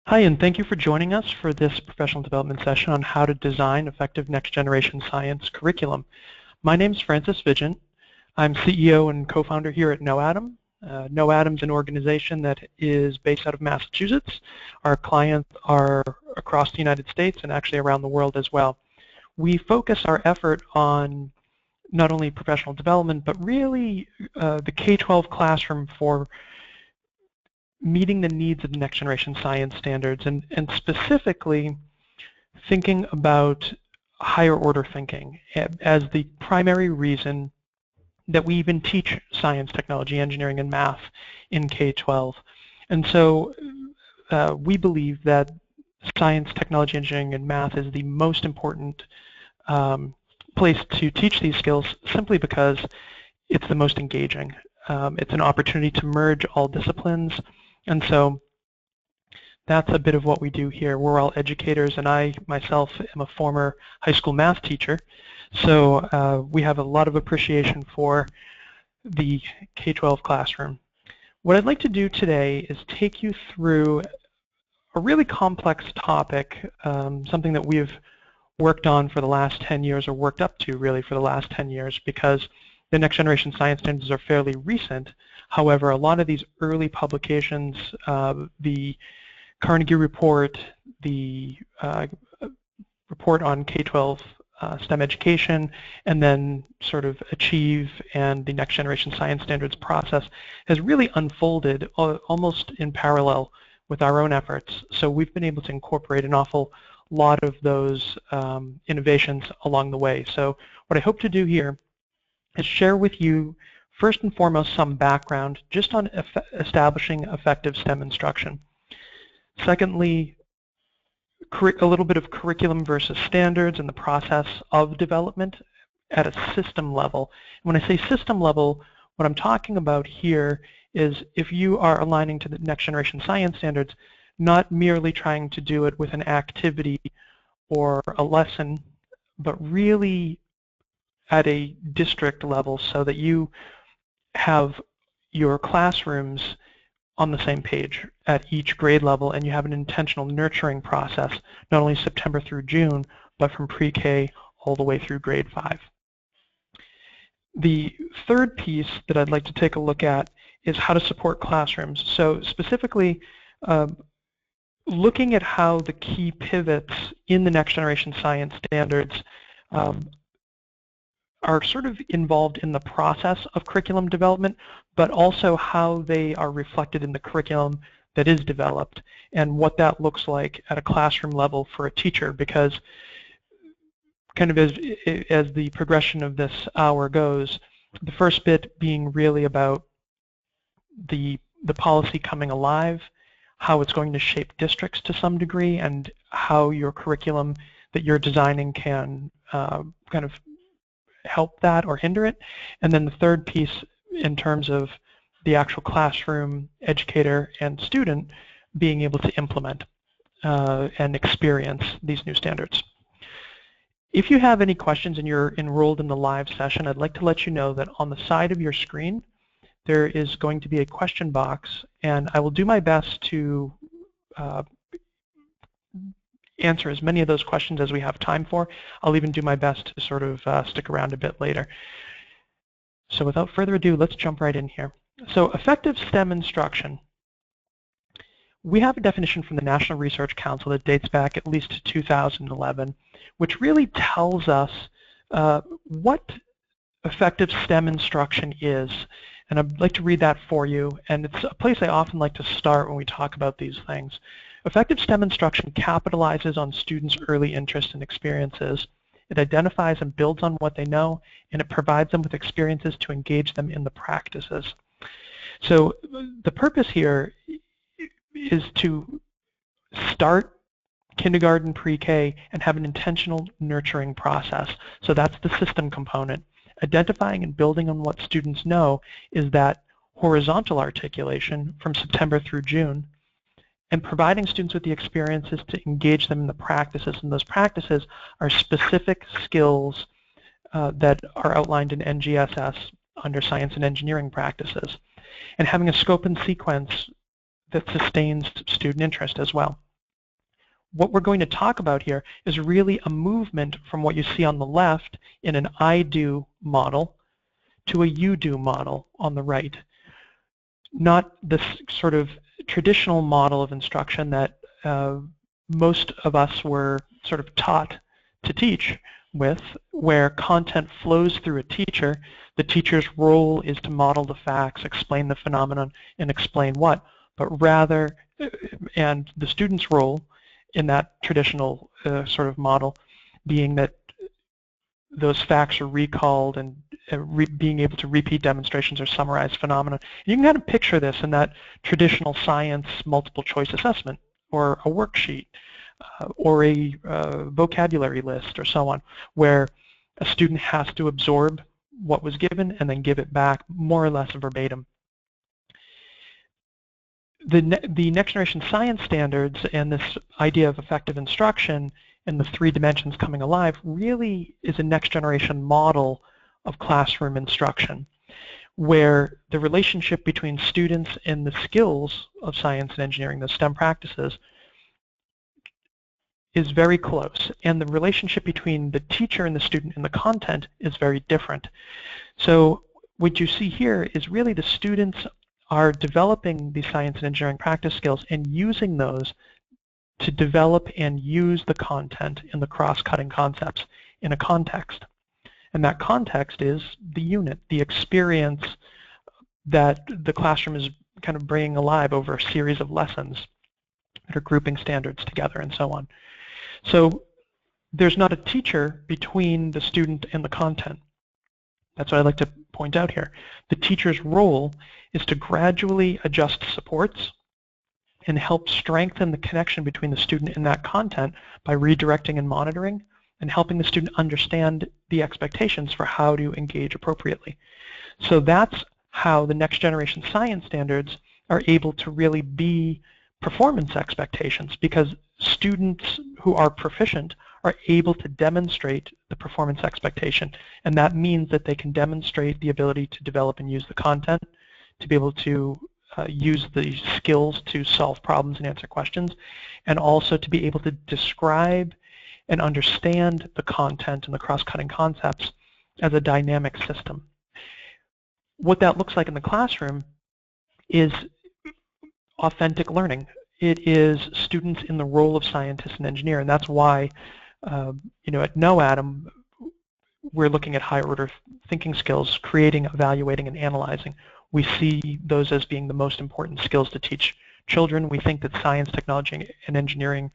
Hi, and thank you for joining us for this professional development session on how to design effective next-generation science curriculum. My name is Francis Vigent. I'm CEO and co-founder here at KnowAtom. KnowAtom is an organization that is based out of Massachusetts. Our clients are across the United States and actually around the world as well. We focus our effort on not only professional development, but really the K-12 classroom for meeting the needs of the next generation science standards, and specifically thinking about higher order thinking as the primary reason that we even teach science, technology, engineering, and math in K-12. And so we believe that science, technology, engineering, and math is the most important place to teach these skills simply because it's the most engaging. It's an opportunity to merge all disciplines. And so that's a bit of what we do here. We're all educators, and I myself am a former high school math teacher. So we have a lot of appreciation for the K-12 classroom. What I'd like to do today is take you through a really complex topic, something that we've worked on for the last 10 years, or worked up to really for the last 10 years, because the next generation science standards are fairly recent. However, a lot of these early publications, the Carnegie report, the report on K-12 STEM education, and then sort of Achieve and the next generation science standards process has really unfolded almost in parallel with our own efforts. So we've been able to incorporate an awful lot of those innovations along the way. So what I hope to do here is share with you first and foremost some background just on establishing effective STEM instruction. Secondly, a little bit of curriculum versus standards and the process of development at a system level. When I say system level, what I'm talking about here is if you are aligning to the next generation science standards, not merely trying to do it with an activity or a lesson, but really at a district level so that you have your classrooms on the same page at each grade level, and you have an intentional nurturing process, not only September through June, but from pre-K all the way through grade 5. The third piece that I'd like to take a look at is how to support classrooms. So specifically, looking at how the key pivots in the next generation science standards are sort of involved in the process of curriculum development, but also how they are reflected in the curriculum that is developed and what that looks like at a classroom level for a teacher, because kind of as the progression of this hour goes, the first bit being really about the policy coming alive, how it's going to shape districts to some degree, and how your curriculum that you're designing can kind of help that or hinder it. And then the third piece in terms of the actual classroom, educator, and student being able to implement and experience these new standards. If you have any questions and you're enrolled in the live session, I'd like to let you know that on the side of your screen there is going to be a question box, and I will do my best to answer as many of those questions as we have time for. I'll even do my best to sort of stick around a bit later. So without further ado, let's jump right in here. So effective STEM instruction. We have a definition from the National Research Council that dates back at least to 2011, which really tells us what effective STEM instruction is. And I'd like to read that for you, and it's a place I often like to start when we talk about these things. Effective STEM instruction capitalizes on students' early interests and experiences. It identifies and builds on what they know, and it provides them with experiences to engage them in the practices. So the purpose here is to start kindergarten, pre-K, and have an intentional nurturing process. So that's the system component. Identifying and building on what students know is that horizontal articulation from September through June, and providing students with the experiences to engage them in the practices, and those practices are specific skills that are outlined in NGSS under science and engineering practices, and having a scope and sequence that sustains student interest as well. what we're going to talk about here is really a movement from what you see on the left in an I-do model to a you-do model on the right. Not this sort of traditional model of instruction that most of us were sort of taught to teach with, where content flows through a teacher. The teacher's role is to model the facts, explain the phenomenon, and explain what, but rather, and the student's role in that traditional sort of model being that those facts are recalled and being able to repeat demonstrations or summarize phenomena. You can kind of picture this in that traditional science multiple choice assessment or a worksheet or a vocabulary list or so on, where a student has to absorb what was given and then give it back more or less verbatim. The next generation science standards and this idea of effective instruction and the 3 dimensions coming alive really is a next generation model of classroom instruction, where the relationship between students and the skills of science and engineering, the STEM practices, is very close, and the relationship between the teacher and the student and the content is very different. So what you see here is really the students are developing these science and engineering practice skills and using those to develop and use the content in the cross-cutting concepts in a context. And that context is the unit, the experience that the classroom is kind of bringing alive over a series of lessons that are grouping standards together and so on. So there's not a teacher between the student and the content. That's what I'd like to point out here. The teacher's role is to gradually adjust supports and help strengthen the connection between the student and that content by redirecting and monitoring and helping the student understand the expectations for how to engage appropriately. So that's how the next generation science standards are able to really be performance expectations, because students who are proficient are able to demonstrate the performance expectation, and that means that they can demonstrate the ability to develop and use the content, to be able to use the skills to solve problems and answer questions, and also to be able to describe and understand the content and the cross-cutting concepts as a dynamic system. What that looks like in the classroom is authentic learning. It is students in the role of scientist and engineer, and that's why at KnowAtom we're looking at higher order thinking skills, creating, evaluating, and analyzing. We see those as being the most important skills to teach children. We think that science, technology, and engineering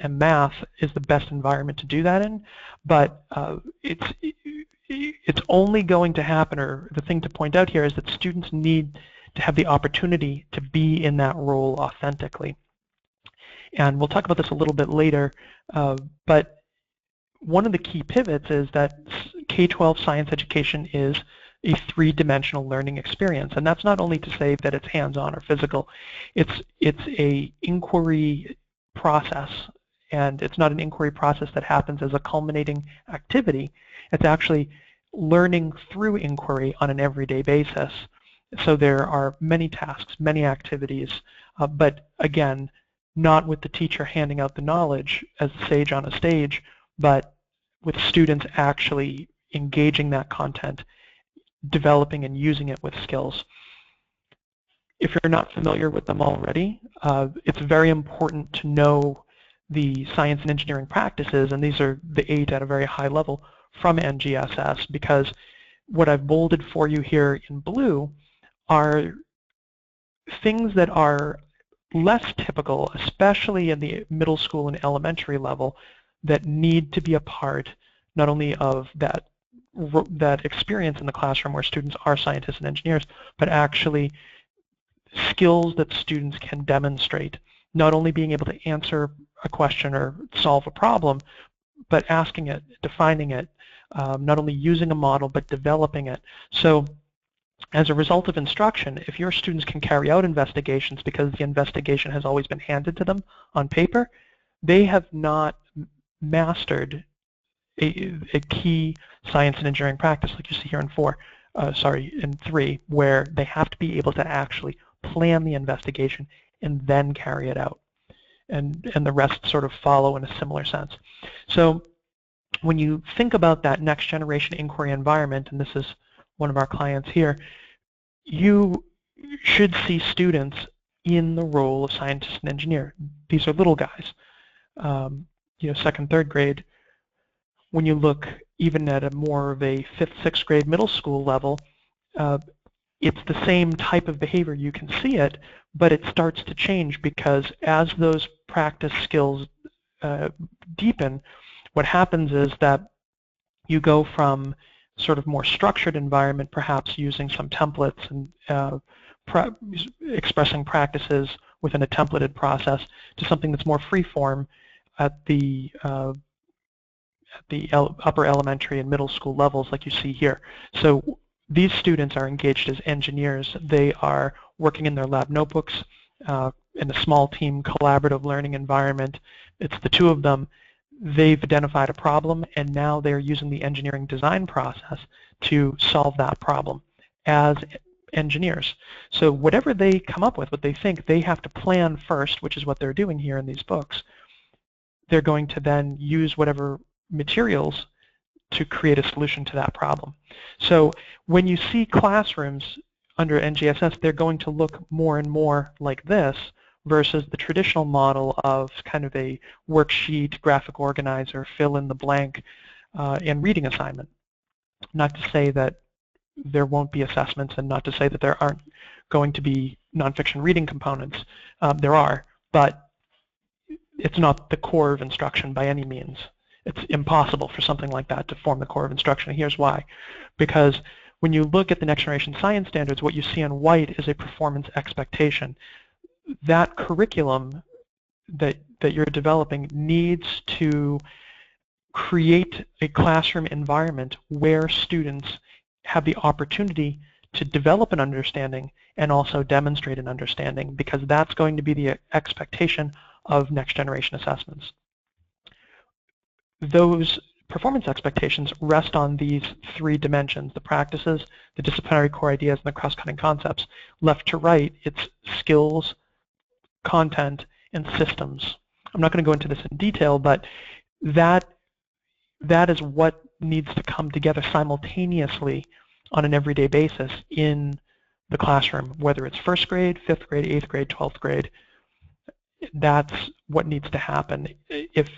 and math is the best environment to do that in, but it's only going to happen, or the thing to point out here is that students need to have the opportunity to be in that role authentically. And we'll talk about this a little bit later, but one of the key pivots is that K-12 science education is a 3-dimensional learning experience, and that's not only to say that it's hands-on or physical. It's a inquiry process, and it's not an inquiry process that happens as a culminating activity. It's actually learning through inquiry on an everyday basis. So there are many tasks, many activities, but again, not with the teacher handing out the knowledge as a sage on a stage, but with students actually engaging that content, developing and using it with skills. If you're not familiar with them already, it's very important to know the science and engineering practices, and these are the 8 at a very high level from NGSS, because what I've bolded for you here in blue are things that are less typical, especially in the middle school and elementary level, that need to be a part not only of that experience in the classroom where students are scientists and engineers, but actually skills that students can demonstrate, not only being able to answer a question or solve a problem, but asking it, defining it, not only using a model, but developing it. So as a result of instruction, if your students can carry out investigations because the investigation has always been handed to them on paper, they have not mastered a key science and engineering practice like you see here in 3, where they have to be able to actually plan the investigation and then carry it out. and the rest sort of follow in a similar sense. So when you think about that next generation inquiry environment, and this is one of our clients here, you should see students in the role of scientist and engineer. These are little guys, second, third grade. When you look even at a more of a fifth, sixth grade middle school level, it's the same type of behavior. You can see it, but it starts to change because as those practice skills deepen, what happens is that you go from sort of more structured environment, perhaps using some templates and expressing practices within a templated process, to something that's more free-form at the upper elementary and middle school levels, like you see here. So these students are engaged as engineers. They are working in their lab notebooks in a small team collaborative learning environment. It's the two of them. They've identified a problem, and now they're using the engineering design process to solve that problem as engineers. So whatever they come up with, what they think, they have to plan first, which is what they're doing here in these books. They're going to then use whatever materials to create a solution to that problem. So when you see classrooms under NGSS, they're going to look more and more like this versus the traditional model of kind of a worksheet, graphic organizer, fill in the blank, and reading assignment. Not to say that there won't be assessments, and not to say that there aren't going to be nonfiction reading components. There are, but it's not the core of instruction by any means. It's impossible for something like that to form the core of instruction. And here's why. Because when you look at the next generation science standards, what you see on white is a performance expectation. That curriculum that you're developing needs to create a classroom environment where students have the opportunity to develop an understanding and also demonstrate an understanding, because that's going to be the expectation of next generation assessments. Those performance expectations rest on these three dimensions: the practices, the disciplinary core ideas, and the cross-cutting concepts. Left to right, it's skills, content, and systems. I'm not going to go into this in detail, but that is what needs to come together simultaneously on an everyday basis in the classroom, whether it's first grade, fifth grade, eighth grade, 12th grade. That's what needs to happen. If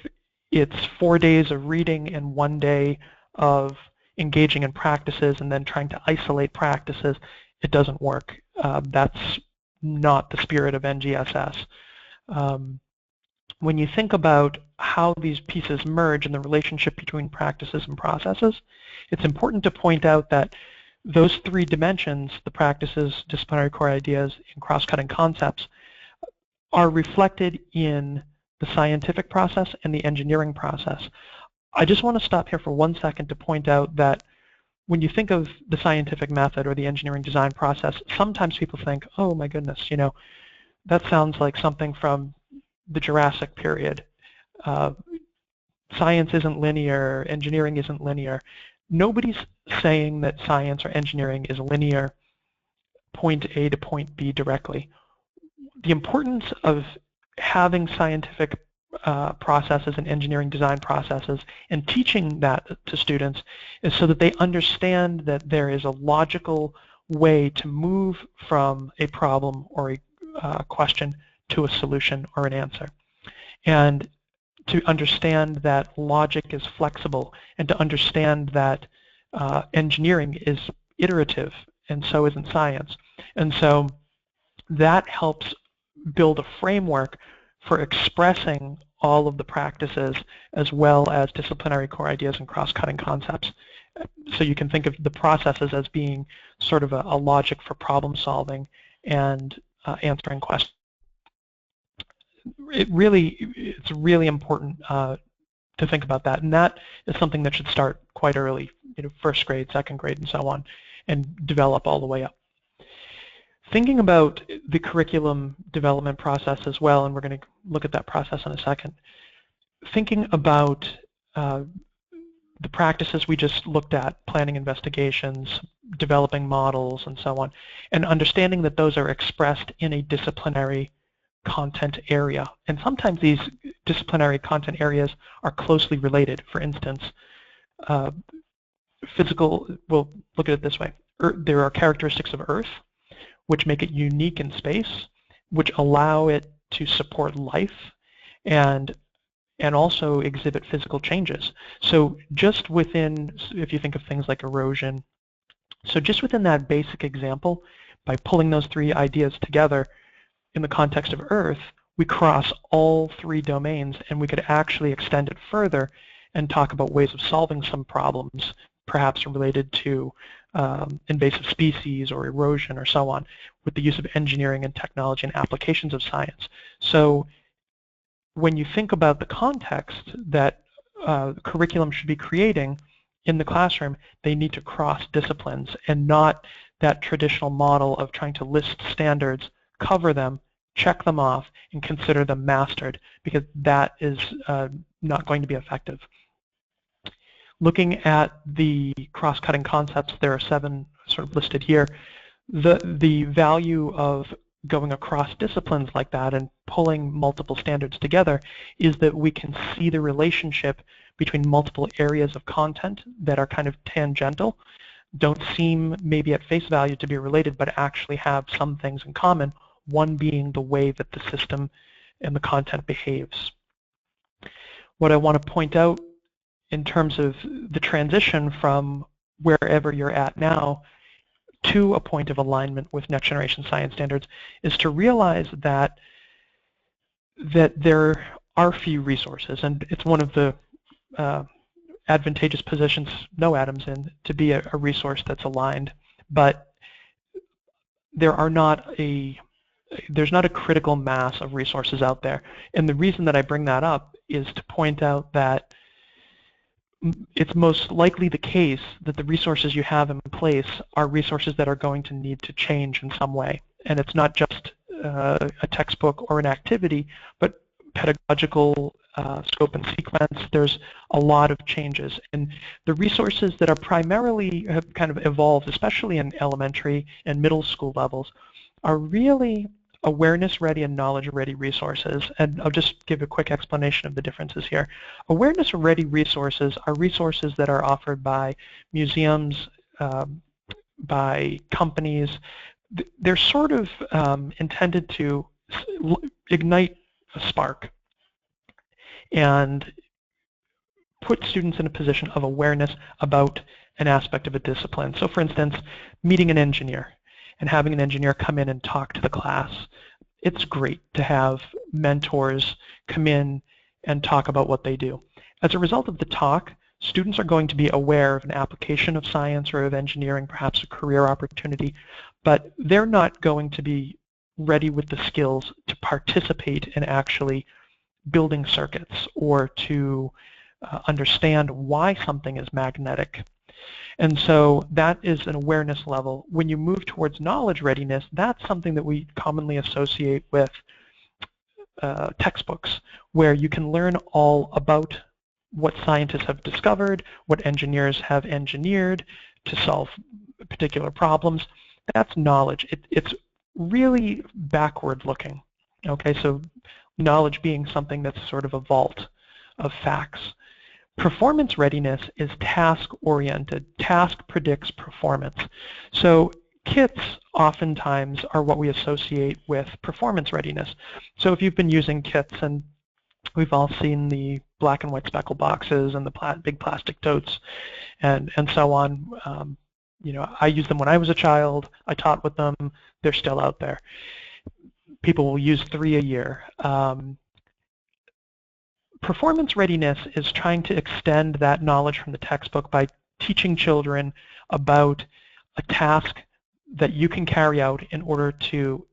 it's 4 days of reading and 1 day of engaging in practices and then trying to isolate practices, it doesn't work. That's not the spirit of NGSS. When you think about how these pieces merge and the relationship between practices and processes, it's important to point out that those three dimensions, the practices, disciplinary core ideas, and cross-cutting concepts, are reflected in the scientific process and the engineering process. I just want to stop here for 1 second to point out that when you think of the scientific method or the engineering design process, sometimes people think, oh my goodness, that sounds like something from the Jurassic period. Science isn't linear, engineering isn't linear. Nobody's saying that science or engineering is linear, point A to point B directly. The importance of having scientific processes and engineering design processes and teaching that to students is so that they understand that there is a logical way to move from a problem or a question to a solution or an answer, and to understand that logic is flexible, and to understand that engineering is iterative, and so isn't science. And so that helps build a framework for expressing all of the practices as well as disciplinary core ideas and cross-cutting concepts. So you can think of the processes as being sort of a logic for problem solving and answering questions. It's really important to think about that, and that is something that should start quite early, first grade, second grade, and so on, and develop all the way up. Thinking about the curriculum development process as well, and we're going to look at that process in a second. Thinking about the practices we just looked at, planning investigations, developing models, and so on, and understanding that those are expressed in a disciplinary content area. And sometimes these disciplinary content areas are closely related. For instance, we'll look at it this way. There are characteristics of Earth which make it unique in space, which allow it to support life and also exhibit physical changes. So just within, if you think of things like erosion, so just within that basic example, by pulling those three ideas together in the context of Earth, we cross all three domains, and we could actually extend it further and talk about ways of solving some problems, perhaps related to invasive species or erosion or so on, with the use of engineering and technology and applications of science. So when you think about the context that curriculum should be creating in the classroom, they need to cross disciplines and not that traditional model of trying to list standards, cover them, check them off, and consider them mastered, because that is not going to be effective. Looking at the cross-cutting concepts, there are 7 sort of listed here. The value of going across disciplines like that and pulling multiple standards together is that we can see the relationship between multiple areas of content that are kind of tangential, don't seem maybe at face value to be related, but actually have some things in common, one being the way that the system and the content behaves. What I want to point out in terms of the transition from wherever you're at now to a point of alignment with next generation science standards is to realize that there are few resources, and it's one of the advantageous positions KnowAtom's in, to be a resource that's aligned, but there's not a critical mass of resources out there. And the reason that I bring that up is to point out that it's most likely the case that the resources you have in place are resources that are going to need to change in some way. And it's not just a textbook or an activity, but pedagogical scope and sequence. There's a lot of changes. And the resources that are primarily have kind of evolved, especially in elementary and middle school levels, are really awareness-ready and knowledge-ready resources. And I'll just give a quick explanation of the differences here. Awareness-ready resources are resources that are offered by museums, by companies. They're sort of intended to ignite a spark and put students in a position of awareness about an aspect of a discipline. So for instance, meeting an engineer and having an engineer come in and talk to the class. It's great to have mentors come in and talk about what they do. As a result of the talk, students are going to be aware of an application of science or of engineering, perhaps a career opportunity, but they're not going to be ready with the skills to participate in actually building circuits or to understand why something is magnetic. And so that is an awareness level. When you move towards knowledge readiness, that's something that we commonly associate with textbooks, where you can learn all about what scientists have discovered, what engineers have engineered to solve particular problems. That's knowledge. It's really backward looking. Okay, so knowledge being something that's sort of a vault of facts. Performance readiness is task-oriented. Task predicts performance. So kits oftentimes are what we associate with performance readiness. So if you've been using kits, and we've all seen the black and white speckle boxes and the big plastic totes and so on. You know, I used them when I was a child. I taught with them. They're still out there. People will use 3 a year. Performance readiness is trying to extend that knowledge from the textbook by teaching children about a task that you can carry out in order to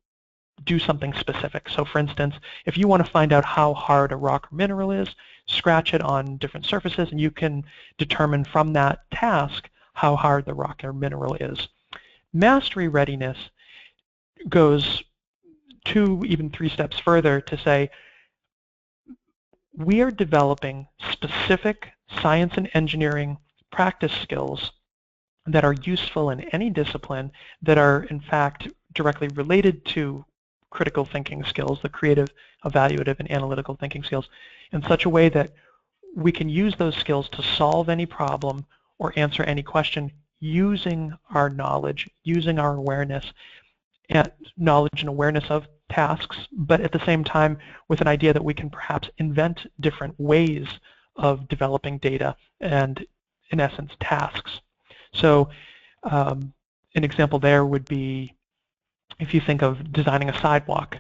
do something specific. So for instance, if you want to find out how hard a rock or mineral is, scratch it on different surfaces and you can determine from that task how hard the rock or mineral is. Mastery readiness goes 2, even 3 steps further to say, we are developing specific science and engineering practice skills that are useful in any discipline, that are in fact directly related to critical thinking skills, the creative, evaluative, and analytical thinking skills, in such a way that we can use those skills to solve any problem or answer any question using our knowledge, using our awareness and awareness of tasks, but at the same time with an idea that we can perhaps invent different ways of developing data and, in essence, tasks. So an example there would be if you think of designing a sidewalk.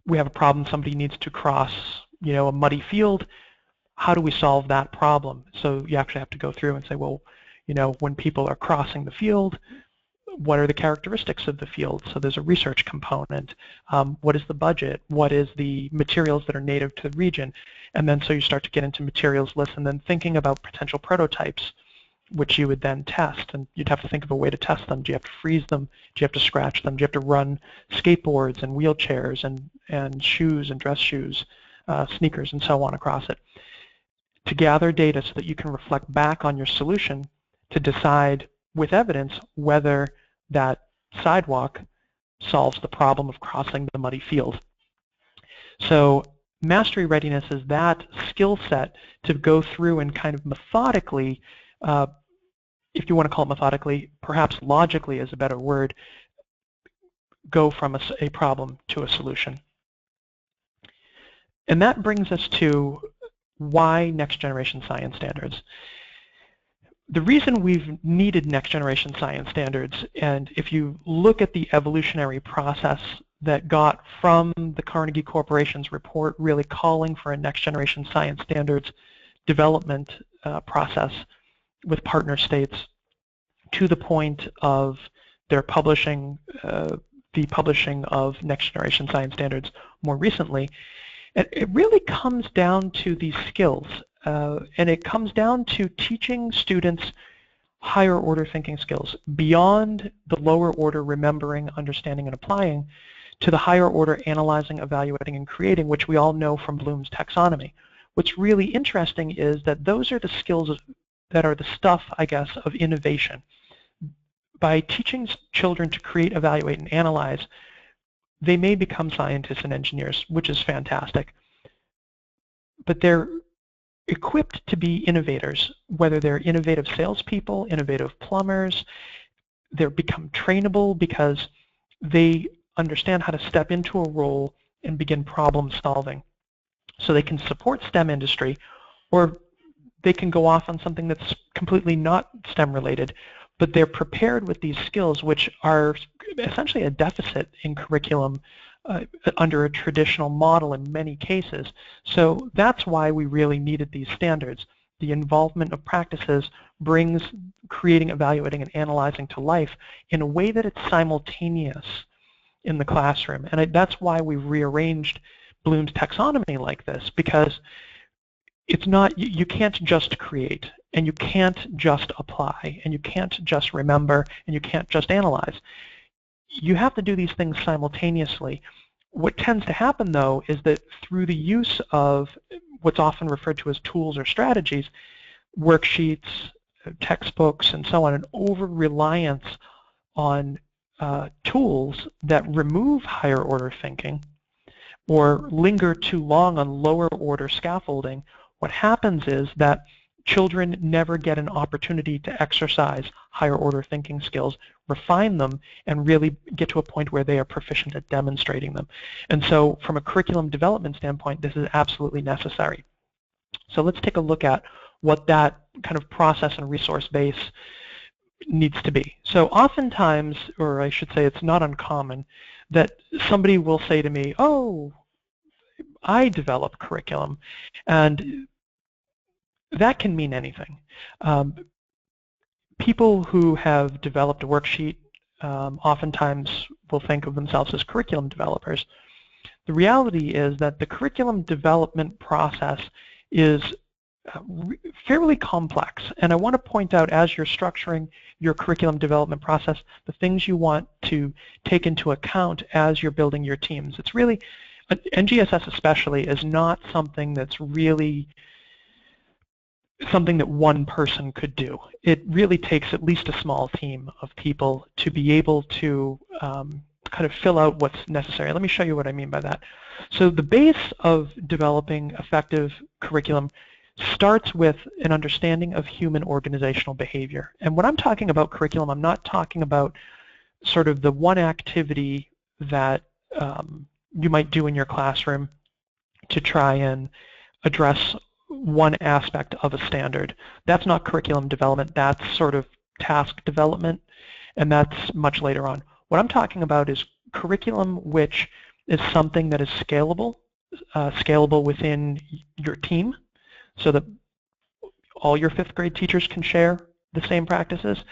We have a problem, somebody needs to cross a muddy field. How do we solve that problem? So you actually have to go through and say, well, when people are crossing the field, what are the characteristics of the field? So there's a research component. What is the budget? What is the materials that are native to the region? And then so you start to get into materials lists and then thinking about potential prototypes, which you would then test. And you'd have to think of a way to test them. Do you have to freeze them? Do you have to scratch them? Do you have to run skateboards and wheelchairs and shoes and dress shoes, sneakers and so on across it? To gather data so that you can reflect back on your solution to decide with evidence whether that sidewalk solves the problem of crossing the muddy field. So mastery readiness is that skill set to go through and kind of methodically, if you want to call it methodically, perhaps logically is a better word, go from a problem to a solution. And that brings us to why next generation science standards. The reason we've needed next generation science standards, and if you look at the evolutionary process that got from the Carnegie Corporation's report really calling for a next generation science standards development process with partner states to the point of their publishing, the publishing of next generation science standards more recently, it really comes down to these skills. And it comes down to teaching students higher order thinking skills beyond the lower order remembering, understanding, and applying to the higher order analyzing, evaluating, and creating, which we all know from Bloom's taxonomy. What's really interesting is that those are the skills that are the stuff, I guess, of innovation. By teaching children to create, evaluate, and analyze, they may become scientists and engineers, which is fantastic. But they're equipped to be innovators, whether they're innovative salespeople, innovative plumbers. They become trainable because they understand how to step into a role and begin problem solving. So they can support STEM industry, or they can go off on something that's completely not STEM related, but they're prepared with these skills, which are essentially a deficit in curriculum under a traditional model in many cases. So that's why we really needed these standards. The involvement of practices brings creating, evaluating, and analyzing to life in a way that it's simultaneous in the classroom. And that's why we rearranged Bloom's taxonomy like this, because it's not, you can't just create, and you can't just apply, and you can't just remember, and you can't just analyze. You have to do these things simultaneously. What tends to happen, though, is that through the use of what's often referred to as tools or strategies, worksheets, textbooks, and so on, an over-reliance on tools that remove higher order thinking or linger too long on lower order scaffolding, what happens is that children never get an opportunity to exercise higher order thinking skills, refine them, and really get to a point where they are proficient at demonstrating them. And so from a curriculum development standpoint, this is absolutely necessary. So let's take a look at what that kind of process and resource base needs to be. So oftentimes, or I should say it's not uncommon, that somebody will say to me, oh, I develop curriculum, and that can mean anything. People who have developed a worksheet oftentimes will think of themselves as curriculum developers. The reality is that the curriculum development process is fairly complex, and I want to point out, as you're structuring your curriculum development process, the things you want to take into account as you're building your teams. It's really, NGSS especially, is not something that's really something that one person could do. It really takes at least a small team of people to be able to kind of fill out what's necessary. Let me show you what I mean by that. So the base of developing effective curriculum starts with an understanding of human organizational behavior. And when I'm talking about curriculum, I'm not talking about sort of the one activity that you might do in your classroom to try and address one aspect of a standard. That's not curriculum development. That's sort of task development, and that's much later on. What I'm talking about is curriculum which is something that is scalable, scalable within your team so that all your fifth grade teachers can share the same practices,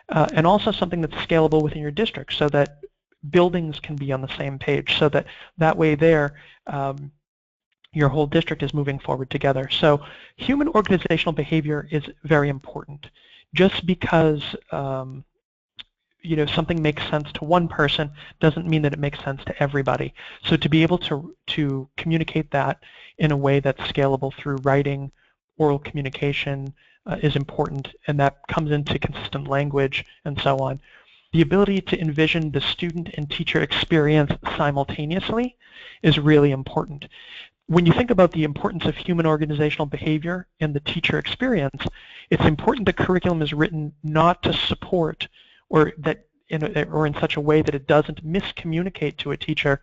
and also something that's scalable within your district so that buildings can be on the same page, so that that way there your whole district is moving forward together. So human organizational behavior is very important. Just because something makes sense to one person doesn't mean that it makes sense to everybody. So to be able to communicate that in a way that's scalable through writing, oral communication is important, and that comes into consistent language and so on. The ability to envision the student and teacher experience simultaneously is really important. When you think about the importance of human organizational behavior in the teacher experience, it's important that curriculum is written not to support or that in such a way that it doesn't miscommunicate to a teacher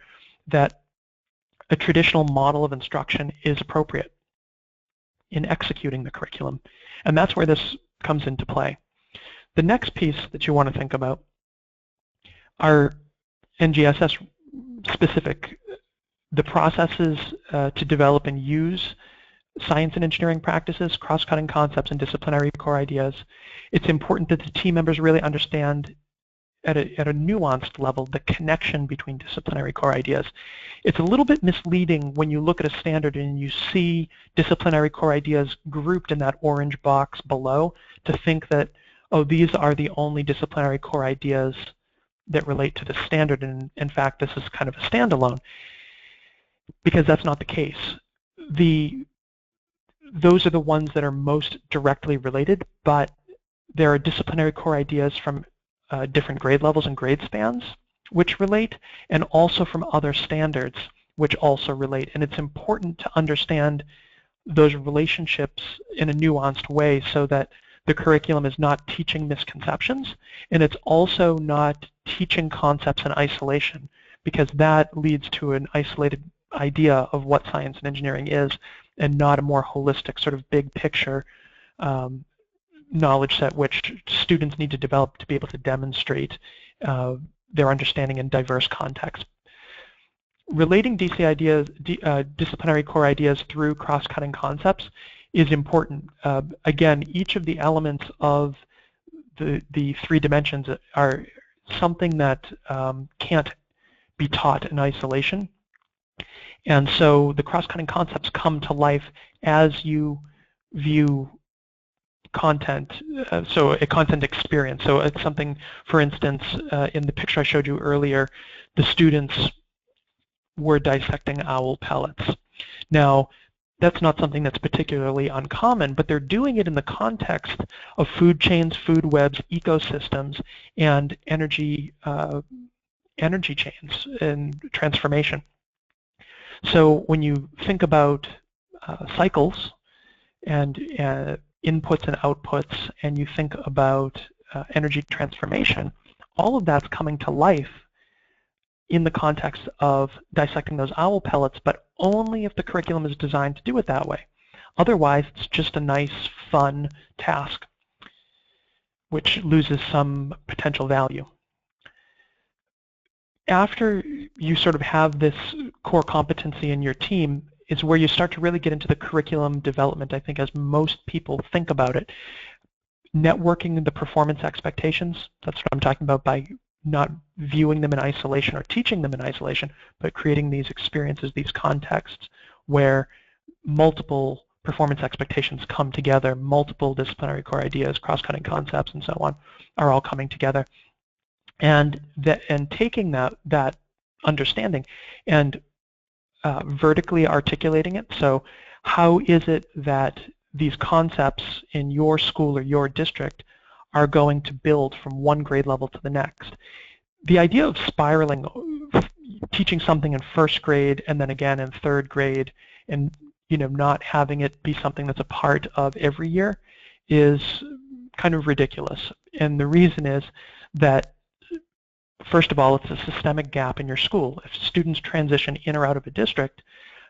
that a traditional model of instruction is appropriate in executing the curriculum. And that's where this comes into play. The next piece that you want to think about are NGSS specific, the processes to develop and use science and engineering practices, cross-cutting concepts, and disciplinary core ideas. It's important that the team members really understand at a nuanced level the connection between disciplinary core ideas. It's a little bit misleading when you look at a standard and you see disciplinary core ideas grouped in that orange box below to think that, oh, these are the only disciplinary core ideas that relate to the standard, and in fact this is kind of a standalone, because that's not the case. Those are the ones that are most directly related, but there are disciplinary core ideas from different grade levels and grade spans which relate, and also from other standards which also relate. And it's important to understand those relationships in a nuanced way so that the curriculum is not teaching misconceptions, and it's also not teaching concepts in isolation, because that leads to an isolated idea of what science and engineering is and not a more holistic sort of big picture knowledge set which students need to develop to be able to demonstrate their understanding in diverse contexts. Relating DC ideas, disciplinary core ideas through cross-cutting concepts is important. Again, each of the elements of the three dimensions are something that can't be taught in isolation. And so the cross-cutting concepts come to life as you view content, so a content experience. So it's something, for instance, in the picture I showed you earlier, the students were dissecting owl pellets. Now, that's not something that's particularly uncommon, but they're doing it in the context of food chains, food webs, ecosystems, and energy chains and transformation. So when you think about cycles and inputs and outputs, and you think about energy transformation, all of that's coming to life in the context of dissecting those owl pellets, but only if the curriculum is designed to do it that way. Otherwise, it's just a nice, fun task, which loses some potential value. After you sort of have this core competency in your team is where you start to really get into the curriculum development, I think, as most people think about it. Networking the performance expectations, that's what I'm talking about by not viewing them in isolation or teaching them in isolation, but creating these experiences, these contexts where multiple performance expectations come together, multiple disciplinary core ideas, cross-cutting concepts, and so on are all coming together. And taking that understanding and vertically articulating it. So how is it that these concepts in your school or your district are going to build from one grade level to the next? the idea of spiraling, teaching something in first grade and then again in third grade, and not having it be something that's a part of every year is kind of ridiculous. And the reason is that, first of all, it's a systemic gap in your school. If students transition in or out of a district,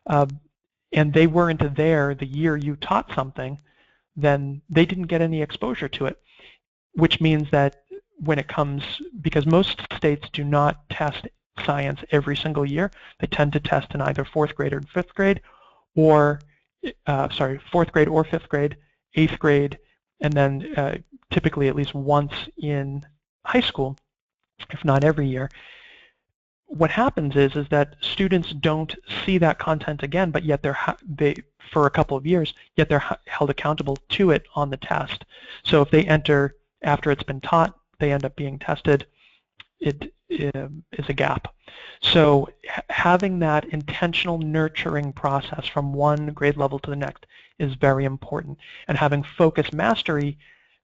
and they weren't there the year you taught something, then they didn't get any exposure to it, which means that when it comes, because most states do not test science every single year, they tend to test in either fourth grade or fifth grade, or fourth grade or fifth grade, eighth grade, and then typically at least once in high school, if not every year. What happens is that students don't see that content again, but yet they for a couple of years, yet they're held accountable to it on the test. So if they enter after it's been taught, they end up being tested. It is a gap. So having that intentional nurturing process from one grade level to the next is very important. And having focused mastery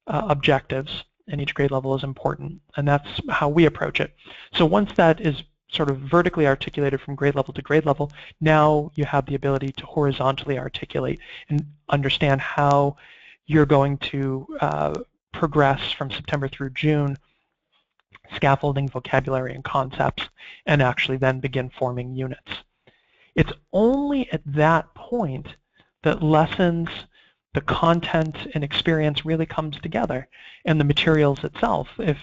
objectives in each grade level is important. And that's how we approach it. So once that is sort of vertically articulated from grade level to grade level, now you have the ability to horizontally articulate and understand how you're going to progress from September through June, scaffolding vocabulary and concepts, and actually then begin forming units. It's only at that point that lessons, the content and experience really comes together, and the materials itself, if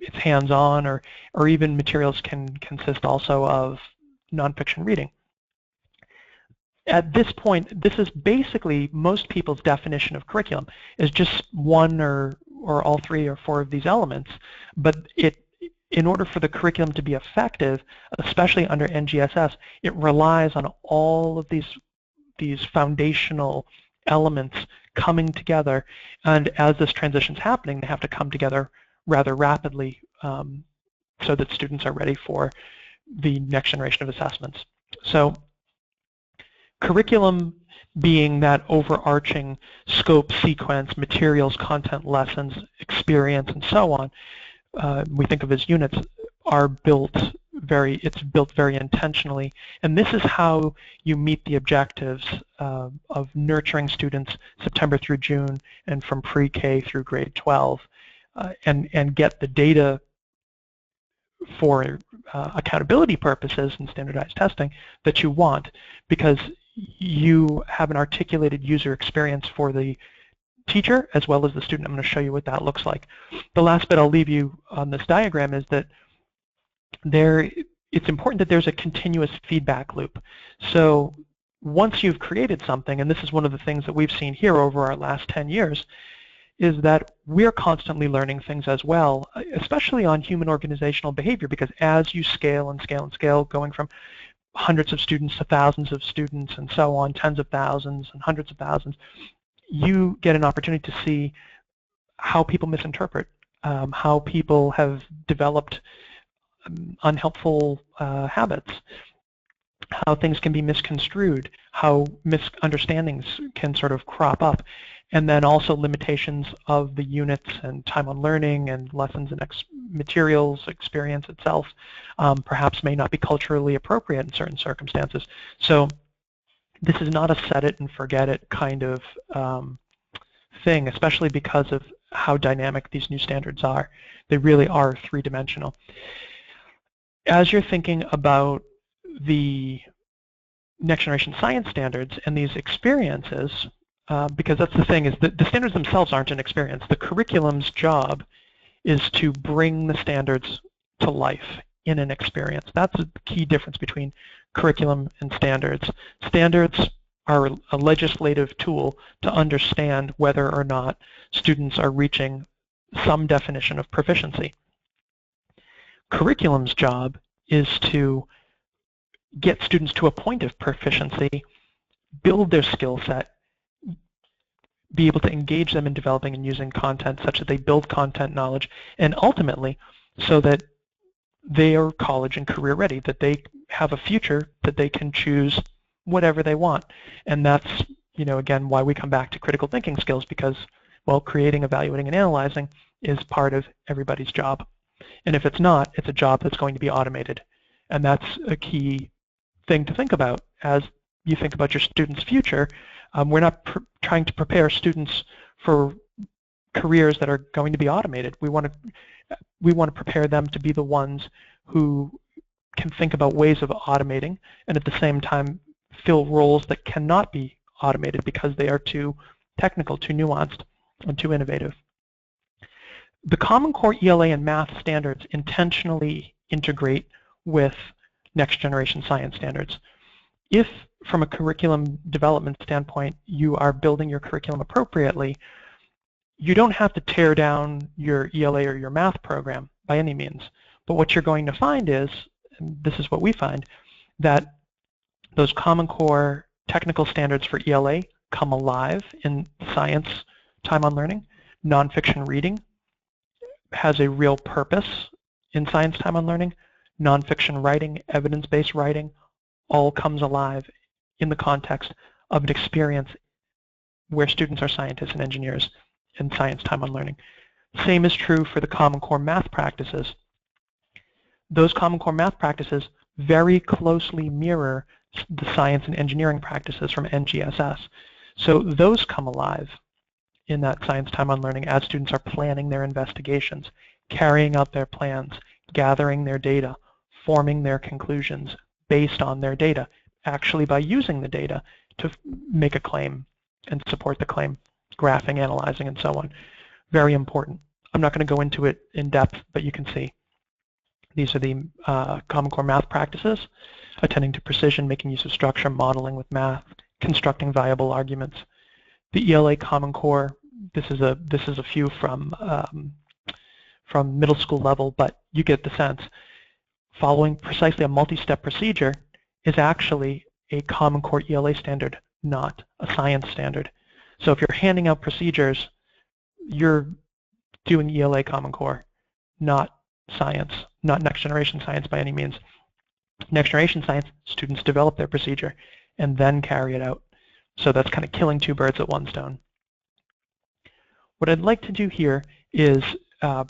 it's hands-on, or even materials can consist also of nonfiction reading. At this point, this is basically most people's definition of curriculum, is just one or all three or four of these elements. But in order for the curriculum to be effective, especially under NGSS, it relies on all of these foundational elements coming together. And as this transition's happening, they have to come together rather rapidly so that students are ready for the next generation of assessments. So curriculum being that overarching scope, sequence, materials, content, lessons, experience, and so on, we think of as units, are built it's built very intentionally. And this is how you meet the objectives of nurturing students September through June and from pre-K through grade 12. And get the data for accountability purposes and standardized testing that you want, because you have an articulated user experience for the teacher as well as the student. I'm going to show you what that looks like. The last bit I'll leave you on this diagram is that it's important that there's a continuous feedback loop. So once you've created something, and this is one of the things that we've seen here over our last 10 years, is that we're constantly learning things as well, especially on human organizational behavior, because as you scale and scale and scale, going from hundreds of students to thousands of students and so on, tens of thousands and hundreds of thousands, you get an opportunity to see how people misinterpret, how people have developed unhelpful habits, how things can be misconstrued, how misunderstandings can sort of crop up, and then also limitations of the units and time on learning and lessons and materials, experience itself, perhaps may not be culturally appropriate in certain circumstances. So this is not a set it and forget it kind of thing, especially because of how dynamic these new standards are. They really are three-dimensional. As you're thinking about the next generation science standards and these experiences, because that's the thing, is that the standards themselves aren't an experience. The curriculum's job is to bring the standards to life in an experience. That's a key difference between curriculum and standards. Standards are a legislative tool to understand whether or not students are reaching some definition of proficiency. Curriculum's job is to get students to a point of proficiency, build their skill set, be able to engage them in developing and using content such that they build content knowledge, and ultimately so that they are college and career ready, that they have a future, that they can choose whatever they want. And that's, again, why we come back to critical thinking skills, because, well, creating, evaluating, and analyzing is part of everybody's job. And if it's not, it's a job that's going to be automated. And that's a key thing to think about as you think about your students' future. We're not trying to prepare students for careers that are going to be automated. We want to prepare them to be the ones who can think about ways of automating and at the same time fill roles that cannot be automated because they are too technical, too nuanced, and too innovative. The Common Core ELA and math standards intentionally integrate with next generation science standards. If, from a curriculum development standpoint, you are building your curriculum appropriately, you don't have to tear down your ELA or your math program by any means. But what you're going to find is, and this is what we find, that those Common Core technical standards for ELA come alive in science time on learning. Nonfiction reading has a real purpose in science time on learning. Nonfiction writing, evidence-based writing, all comes alive in the context of an experience where students are scientists and engineers in science time on learning. Same is true for the Common Core math practices. Those Common Core math practices very closely mirror the science and engineering practices from NGSS. So those come alive in that science time on learning as students are planning their investigations, carrying out their plans, gathering their data, forming their conclusions based on their data, actually by using the data to make a claim and support the claim, graphing, analyzing, and so on. Very important. I'm not going to go into it in depth, but you can see. These are the Common Core math practices: attending to precision, making use of structure, modeling with math, constructing viable arguments. The ELA Common Core, this is a few from middle school level, but you get the sense. Following precisely a multi-step procedure is actually a Common Core ELA standard, not a science standard. So if you're handing out procedures, you're doing ELA Common Core, not science, not next generation science by any means. Next generation science, students develop their procedure and then carry it out. So that's kind of killing two birds with one stone. What I'd like to do here is kind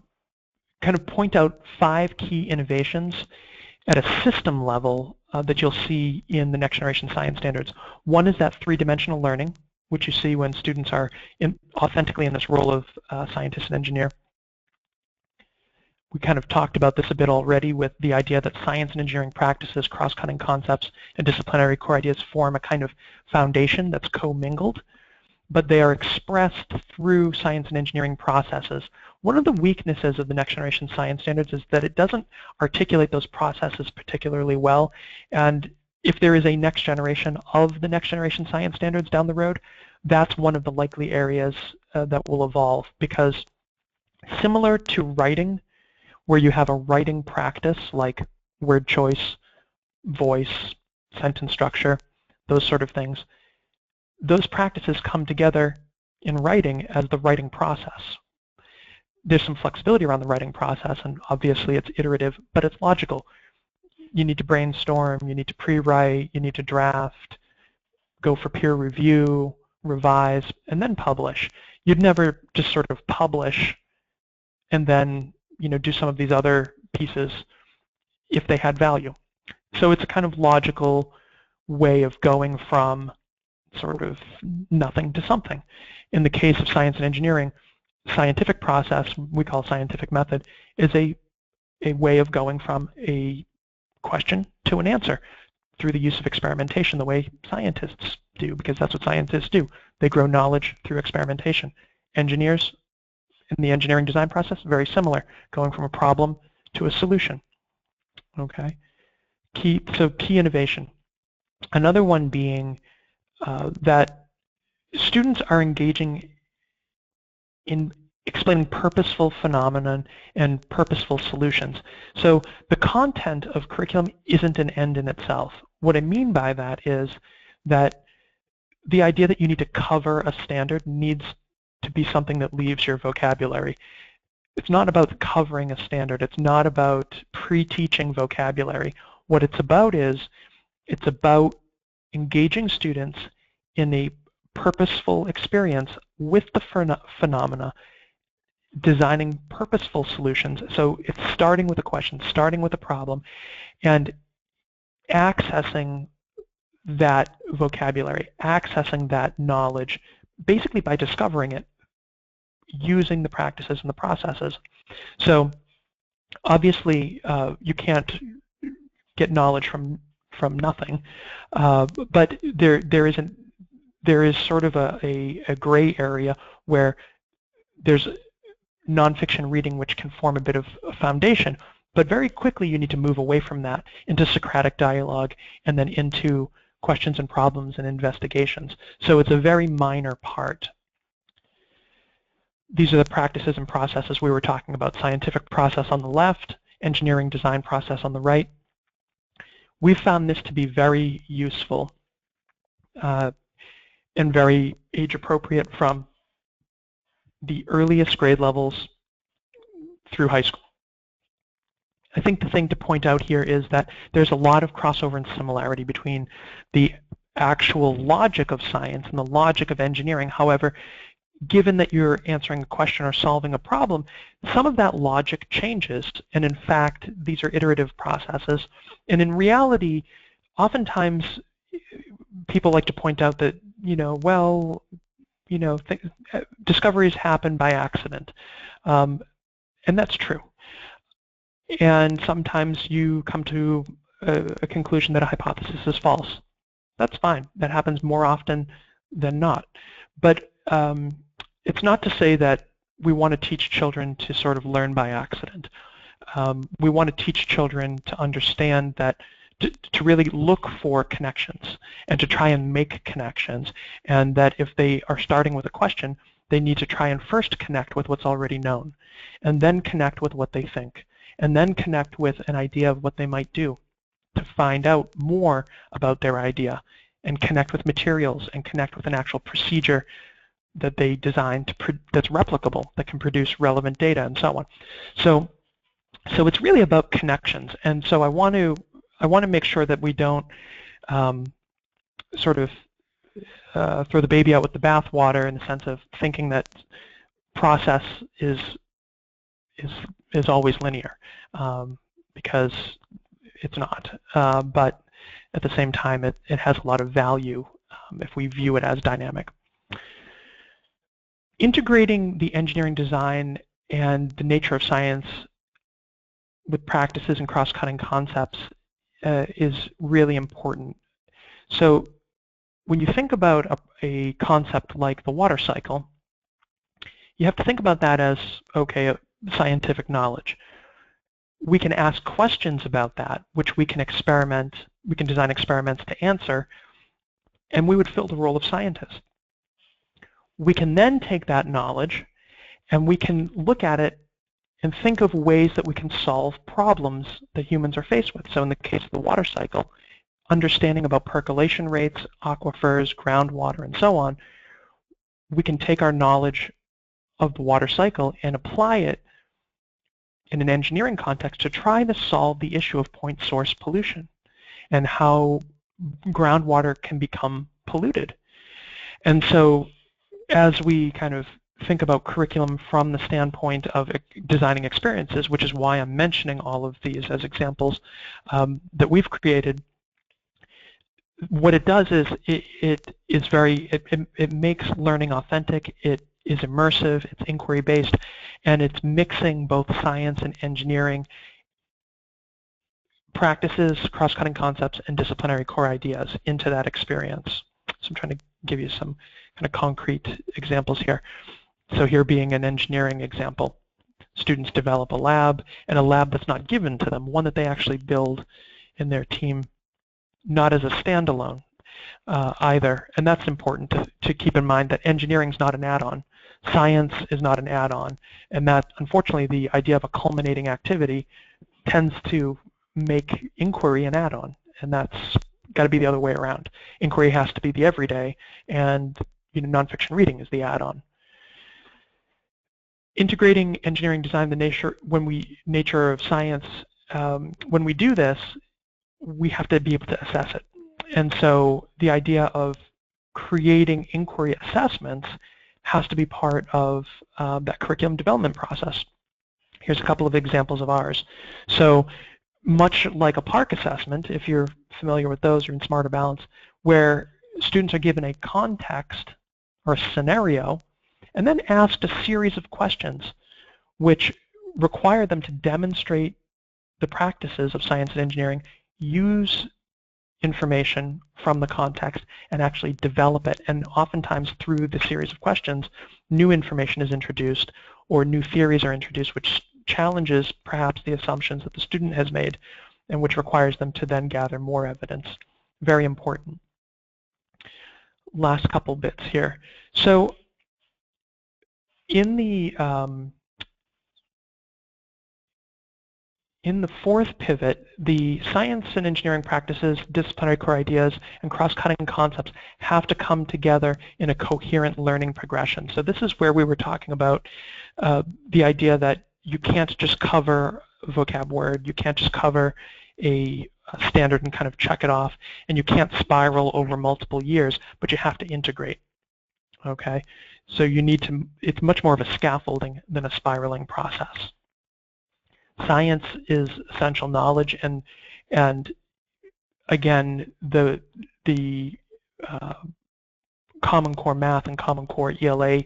of point out 5 key innovations at a system level that you'll see in the next generation science standards. One is that 3-dimensional learning, which you see when students are authentically in this role of scientist and engineer. We kind of talked about this a bit already with the idea that science and engineering practices, cross-cutting concepts, and disciplinary core ideas form a kind of foundation that's commingled, but they are expressed through science and engineering processes. One of the weaknesses of the next generation science standards is that it doesn't articulate those processes particularly well, and if there is a next generation of the next generation science standards down the road, that's one of the likely areas that will evolve, because similar to writing, where you have a writing practice like word choice, voice, sentence structure, those sort of things, those practices come together in writing as the writing process. There's some flexibility around the writing process, and obviously it's iterative, but it's logical. You need to brainstorm, you need to pre-write, you need to draft, go for peer review, revise, and then publish. You'd never just sort of publish and then do some of these other pieces if they had value. So it's a kind of logical way of going from sort of nothing to something. In the case of science and engineering, scientific process, we call scientific method, is a way of going from a question to an answer through the use of experimentation, the way scientists do, because that's what scientists do. They grow knowledge through experimentation. Engineers in the engineering design process, very similar, going from a problem to a solution. Okay, key innovation. Another one being that students are engaging in explaining purposeful phenomenon and purposeful solutions. So the content of curriculum isn't an end in itself. What I mean by that is that the idea that you need to cover a standard needs to be something that leaves your vocabulary. It's not about covering a standard. It's not about pre-teaching vocabulary. What it's about is it's about engaging students in a purposeful experience with the phenomena designing purposeful solutions. So it's starting with a question, starting with a problem, and accessing that vocabulary, accessing that knowledge, basically by discovering it, using the practices and the processes. So obviously you can't get knowledge from nothing, but there is sort of a gray area where there's nonfiction reading which can form a bit of a foundation, but very quickly you need to move away from that into Socratic dialogue and then into questions and problems and investigations. So it's a very minor part. These are the practices and processes we were talking about: scientific process on the left, engineering design process on the right. We've found this to be very useful and very age appropriate from the earliest grade levels through high school. I think the thing to point out here is that there's a lot of crossover and similarity between the actual logic of science and the logic of engineering. However, given that you're answering a question or solving a problem, some of that logic changes, and in fact, these are iterative processes. And in reality, oftentimes people like to point out that, discoveries happen by accident, and that's true. And sometimes you come to a conclusion that a hypothesis is false. That's fine. That happens more often than not. But it's not to say that we want to teach children to sort of learn by accident. We want to teach children to understand that, to really look for connections and to try and make connections, and that if they are starting with a question, they need to try and first connect with what's already known, and then connect with what they think, and then connect with an idea of what they might do to find out more about their idea, and connect with materials, and connect with an actual procedure that they designed that's replicable, that can produce relevant data, and so on. So it's really about connections, and so I want to make sure that we don't sort of throw the baby out with the bathwater, in the sense of thinking that process is always linear, because it's not. But at the same time, it has a lot of value if we view it as dynamic. Integrating the engineering design and the nature of science with practices and cross-cutting concepts is really important. So when you think about a concept like the water cycle, you have to think about that as, okay, scientific knowledge. We can ask questions about that, which we can experiment, we can design experiments to answer, and we would fill the role of scientist. We can then take that knowledge and we can look at it and think of ways that we can solve problems that humans are faced with. So in the case of the water cycle, understanding about percolation rates, aquifers, groundwater, and so on, we can take our knowledge of the water cycle and apply it in an engineering context to try to solve the issue of point source pollution and how groundwater can become polluted. And so as we kind of think about curriculum from the standpoint of designing experiences, which is why I'm mentioning all of these as examples that we've created, what it does is it makes learning authentic, it is immersive, it's inquiry-based, and it's mixing both science and engineering practices, cross-cutting concepts, and disciplinary core ideas into that experience. So I'm trying to give you some kind of concrete examples here. So here being an engineering example, students develop a lab, and a lab that's not given to them, one that they actually build in their team, not as a standalone either. And that's important to keep in mind, that engineering is not an add-on. Science is not an add-on, and that, unfortunately, the idea of a culminating activity tends to make inquiry an add-on, and that's got to be the other way around. Inquiry has to be the everyday, and nonfiction reading is the add-on. Integrating engineering design, the nature of science, when we do this, we have to be able to assess it. And so the idea of creating inquiry assessments has to be part of that curriculum development process. Here's a couple of examples of ours. So much like a PARCC assessment, if you're familiar with those, you're in Smarter Balance, where students are given a context or a scenario and then asked a series of questions which require them to demonstrate the practices of science and engineering, use information from the context, and actually develop it. And oftentimes through the series of questions, new information is introduced or new theories are introduced which challenges perhaps the assumptions that the student has made and which requires them to then gather more evidence. Very important. Last couple bits here. So in the fourth pivot, the science and engineering practices, disciplinary core ideas, and cross-cutting concepts have to come together in a coherent learning progression. So this is where we were talking about the idea that you can't just cover a vocab word, you can't just cover a standard and kind of check it off, and you can't spiral over multiple years, but you have to integrate. Okay, so you need to, it's much more of a scaffolding than a spiraling process. Science is essential knowledge, and again, the Common Core Math and Common Core ELA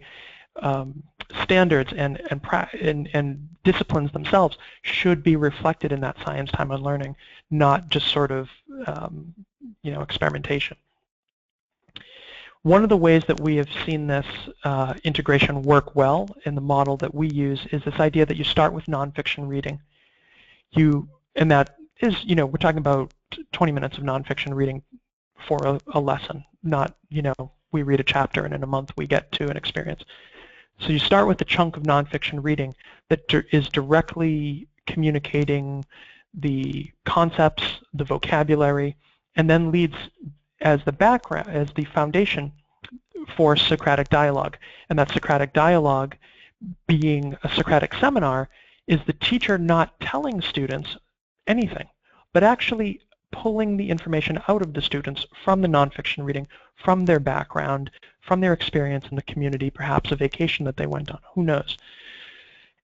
standards and disciplines themselves should be reflected in that science time and learning, not just sort of experimentation. One of the ways that we have seen this integration work well in the model that we use is this idea that you start with nonfiction reading. And that is, we're talking about 20 minutes of nonfiction reading for a lesson, not, we read a chapter and in a month we get to an experience. So you start with a chunk of nonfiction reading that is directly communicating the concepts, the vocabulary, and then leads as the background, as the foundation for Socratic dialogue. And that Socratic dialogue, being a Socratic seminar, is the teacher not telling students anything, but actually pulling the information out of the students from the nonfiction reading, from their background, from their experience in the community, perhaps a vacation that they went on, who knows,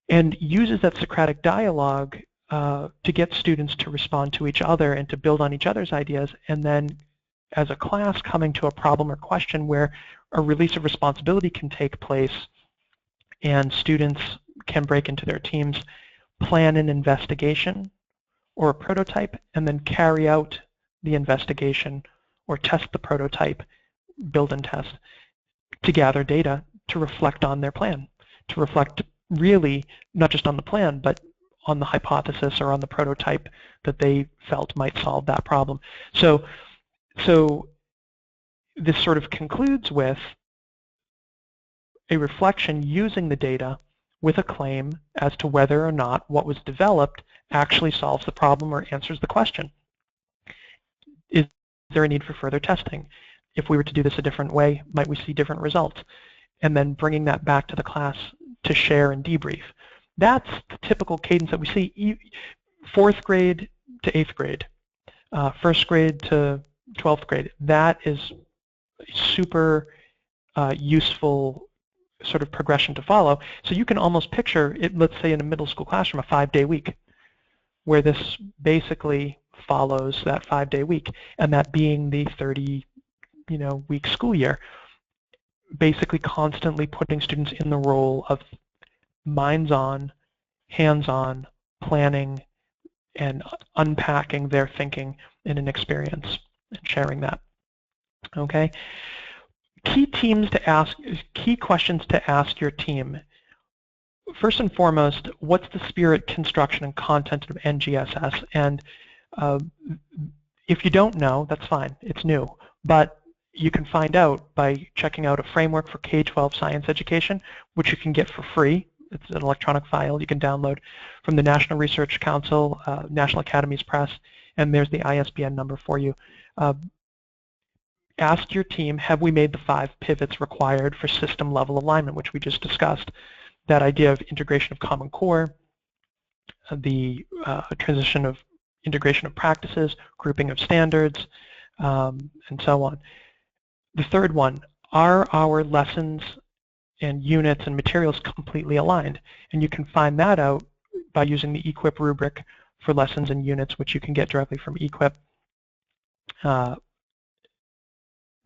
and uses that Socratic dialogue to get students to respond to each other and to build on each other's ideas, and then as a class coming to a problem or question where a release of responsibility can take place and students can break into their teams, plan an investigation or a prototype, and then carry out the investigation or test the prototype, build and test, to gather data to reflect on their plan, to reflect really not just on the plan, but on the hypothesis or on the prototype that they felt might solve that problem. So this sort of concludes with a reflection using the data with a claim as to whether or not what was developed actually solves the problem or answers the question. Is there a need for further testing? If we were to do this a different way, might we see different results? And then bringing that back to the class to share and debrief. That's the typical cadence that we see, 4th grade to 8th grade, 1st grade to 12th grade. That is super useful sort of progression to follow. So you can almost picture it, let's say in a middle school classroom, a 5-day week, where this basically follows that 5-day week, and that being the 30-week school year, basically constantly putting students in the role of minds-on, hands-on, planning, and unpacking their thinking in an experience and sharing that. Okay. Key questions to ask your team. First and foremost, what's the spirit, construction, and content of NGSS? And if you don't know, that's fine. It's new. But you can find out by checking out a framework for K-12 science education, which you can get for free. It's an electronic file you can download from the National Research Council, National Academies Press, and there's the ISBN number for you. Ask your team, have we made the 5 pivots required for system-level alignment, which we just discussed? That idea of integration of Common Core, the transition of integration of practices, grouping of standards, and so on. The third one, are our lessons and units and materials completely aligned. And you can find that out by using the equip rubric for lessons and units, which you can get directly from equip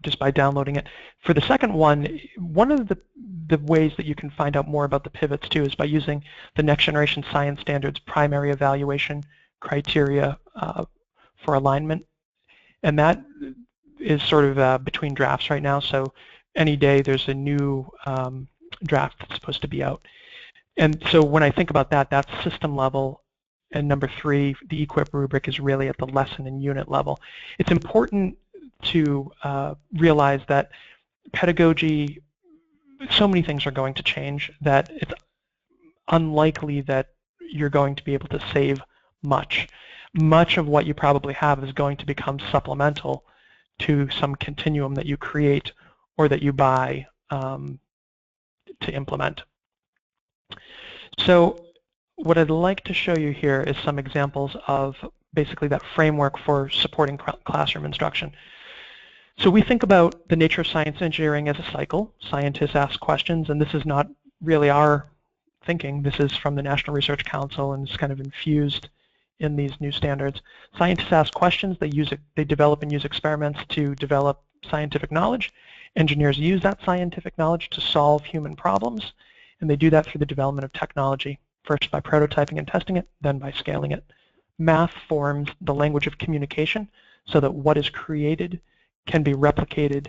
just by downloading it. For the second one of the ways that you can find out more about the pivots too is by using the Next Generation Science Standards primary evaluation criteria for alignment. And that is sort of between drafts right now, so any day there's a new draft that's supposed to be out. And so when I think about that, that's system level, and number 3, the equip rubric, is really at the lesson and unit level. It's important to realize that pedagogy, so many things are going to change that it's unlikely that you're going to be able to save much. Much of what you probably have is going to become supplemental to some continuum that you create or that you buy to implement. So what I'd like to show you here is some examples of basically that framework for supporting classroom instruction. So we think about the nature of science engineering as a cycle. Scientists ask questions, and this is not really our thinking. This is from the National Research Council, and it's kind of infused in these new standards. Scientists ask questions, they develop and use experiments to develop scientific knowledge. Engineers use that scientific knowledge to solve human problems, and they do that through the development of technology, first by prototyping and testing it, then by scaling it. Math forms the language of communication so that what is created can be replicated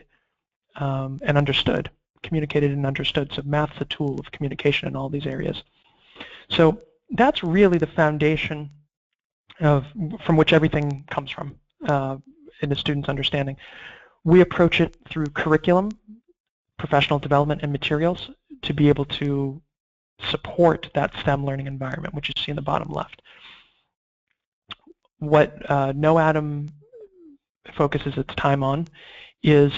and understood, communicated and understood. So math's a tool of communication in all these areas. So that's really the foundation from which everything comes from in the student's understanding. We approach it through curriculum, professional development, and materials to be able to support that STEM learning environment, which you see in the bottom left. What KnowAtom focuses its time on is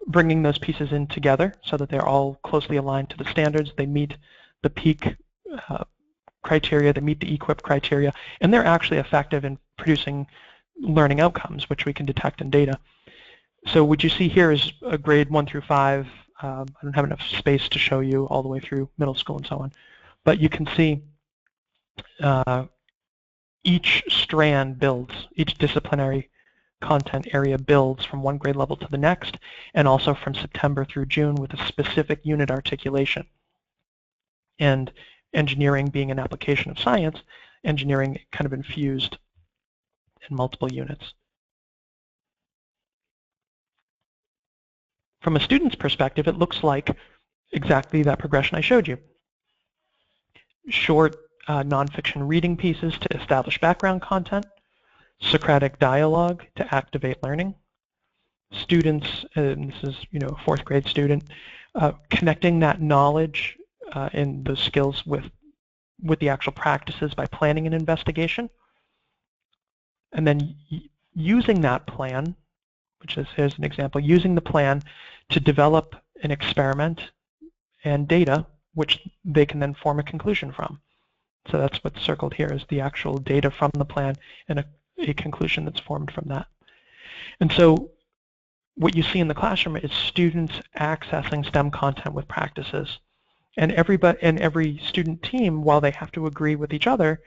bringing those pieces in together so that they're all closely aligned to the standards. They meet the peak criteria, they meet the equip criteria, and they're actually effective in producing learning outcomes, which we can detect in data. So what you see here is a grade 1 through 5. I don't have enough space to show you all the way through middle school and so on. But you can see each strand builds, each disciplinary content area builds from one grade level to the next, and also from September through June with a specific unit articulation. And engineering being an application of science, engineering kind of infused in multiple units. From a student's perspective, it looks like exactly that progression I showed you. Short nonfiction reading pieces to establish background content, Socratic dialogue to activate learning. Students, and this is a 4th grade student, connecting that knowledge and those skills with the actual practices by planning an investigation, and then using that plan, which is, here's an example, using the plan to develop an experiment and data which they can then form a conclusion from. So that's what's circled here, is the actual data from the plan and a conclusion that's formed from that. And so what you see in the classroom is students accessing STEM content with practices. And every student team, while they have to agree with each other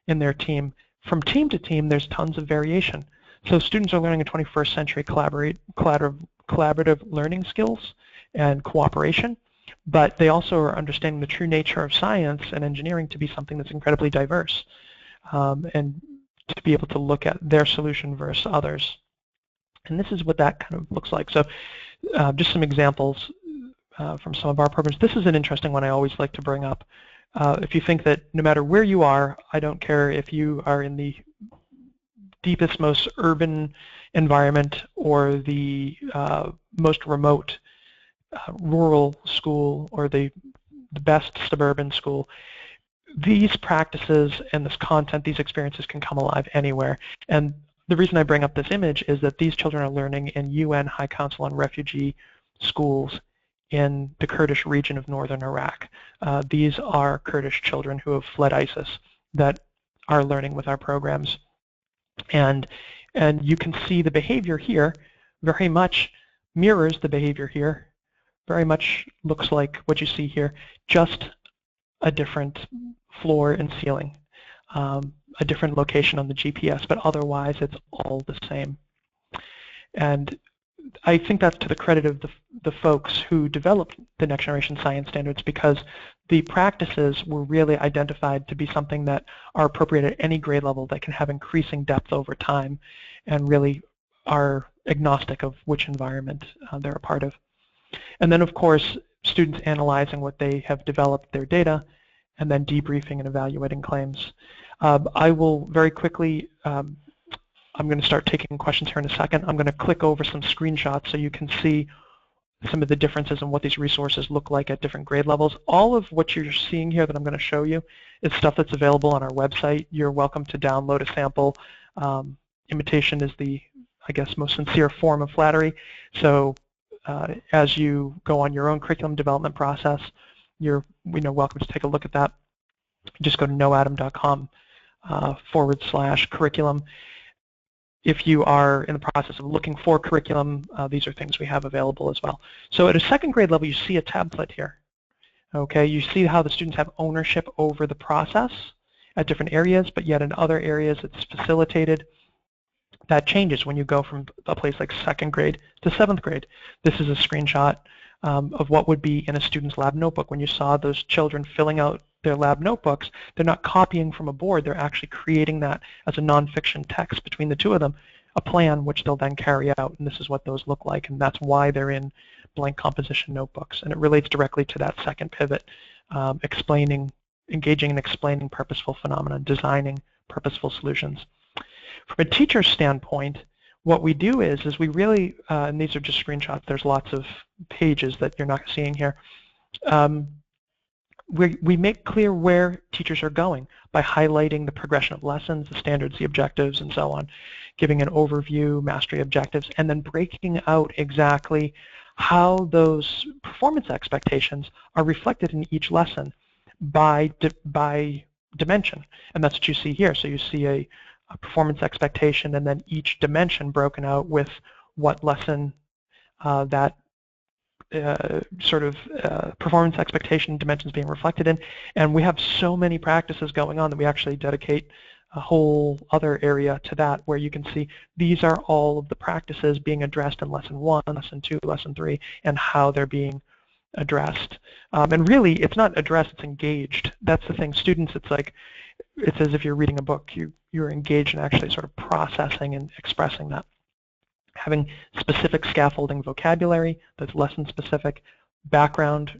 in their team, from team to team there's tons of variation. So students are learning a 21st century collaborative learning skills and cooperation, but they also are understanding the true nature of science and engineering to be something that's incredibly diverse, and to be able to look at their solution versus others. And this is what that kind of looks like. So just some examples from some of our programs. This is an interesting one I always like to bring up. If you think that no matter where you are, I don't care if you are in the deepest, most urban environment or the most remote rural school or the best suburban school, these practices and this content, these experiences can come alive anywhere. And the reason I bring up this image is that these children are learning in UN High Council on Refugee schools in the Kurdish region of northern Iraq. These are Kurdish children who have fled ISIS that are learning with our programs. And you can see the behavior here very much mirrors the behavior here very much looks like what you see here, just a different floor and ceiling, a different location on the GPS, but otherwise it's all the same. And I think that's to the credit of the folks who developed the Next Generation Science Standards, because the practices were really identified to be something that are appropriate at any grade level, that can have increasing depth over time and really are agnostic of which environment they're a part of. And then, of course, students analyzing what they have developed, their data, and then debriefing and evaluating claims. I will very quickly, I'm going to start taking questions here in a second. I'm going to click over some screenshots so you can see some of the differences in what these resources look like at different grade levels. All of what you're seeing here that I'm going to show you is stuff that's available on our website. You're welcome to download a sample. Imitation is the, I guess, most sincere form of flattery. So as you go on your own curriculum development process, you're welcome to take a look at that. Just go to KnowAtom.com/curriculum. If you are in the process of looking for curriculum, these are things we have available as well. So at a second grade level, you see a template here. Okay, you see how the students have ownership over the process at different areas, but yet in other areas it's facilitated. That changes when you go from a place like second grade to seventh grade. This is a screenshot of what would be in a student's lab notebook. When you saw those children filling out their lab notebooks, they're not copying from a board, they're actually creating that as a nonfiction text between the two of them, a plan which they'll then carry out, and this is what those look like, and that's why they're in blank composition notebooks. And it relates directly to that second pivot, engaging and explaining purposeful phenomena, designing purposeful solutions. From a teacher's standpoint, what we do is we really, and these are just screenshots, there's lots of pages that you're not seeing here, we make clear where teachers are going by highlighting the progression of lessons, the standards, the objectives, and so on, giving an overview, mastery objectives, and then breaking out exactly how those performance expectations are reflected in each lesson by dimension. And that's what you see here. So you see a performance expectation and then each dimension broken out with what lesson that performance expectation dimensions being reflected in. And we have so many practices going on that we actually dedicate a whole other area to that, where you can see these are all of the practices being addressed in lesson 1, lesson 2, lesson 3, and how they're being addressed. And really, it's not addressed, it's engaged. That's the thing. Students, it's as if you're reading a book. You're engaged in actually sort of processing and expressing that. Having specific scaffolding vocabulary that's lesson specific, background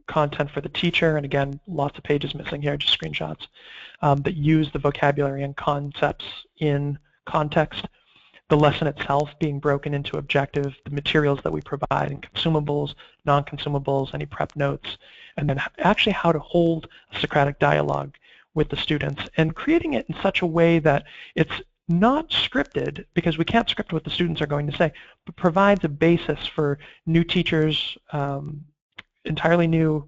content for the teacher, and again, lots of pages missing here, just screenshots, that use the vocabulary and concepts in context. The lesson itself being broken into objectives, the materials that we provide, and consumables, non-consumables, any prep notes, and then actually how to hold a Socratic dialogue with the students, and creating it in such a way that it's not scripted, because we can't script what the students are going to say, but provides a basis for new teachers, entirely new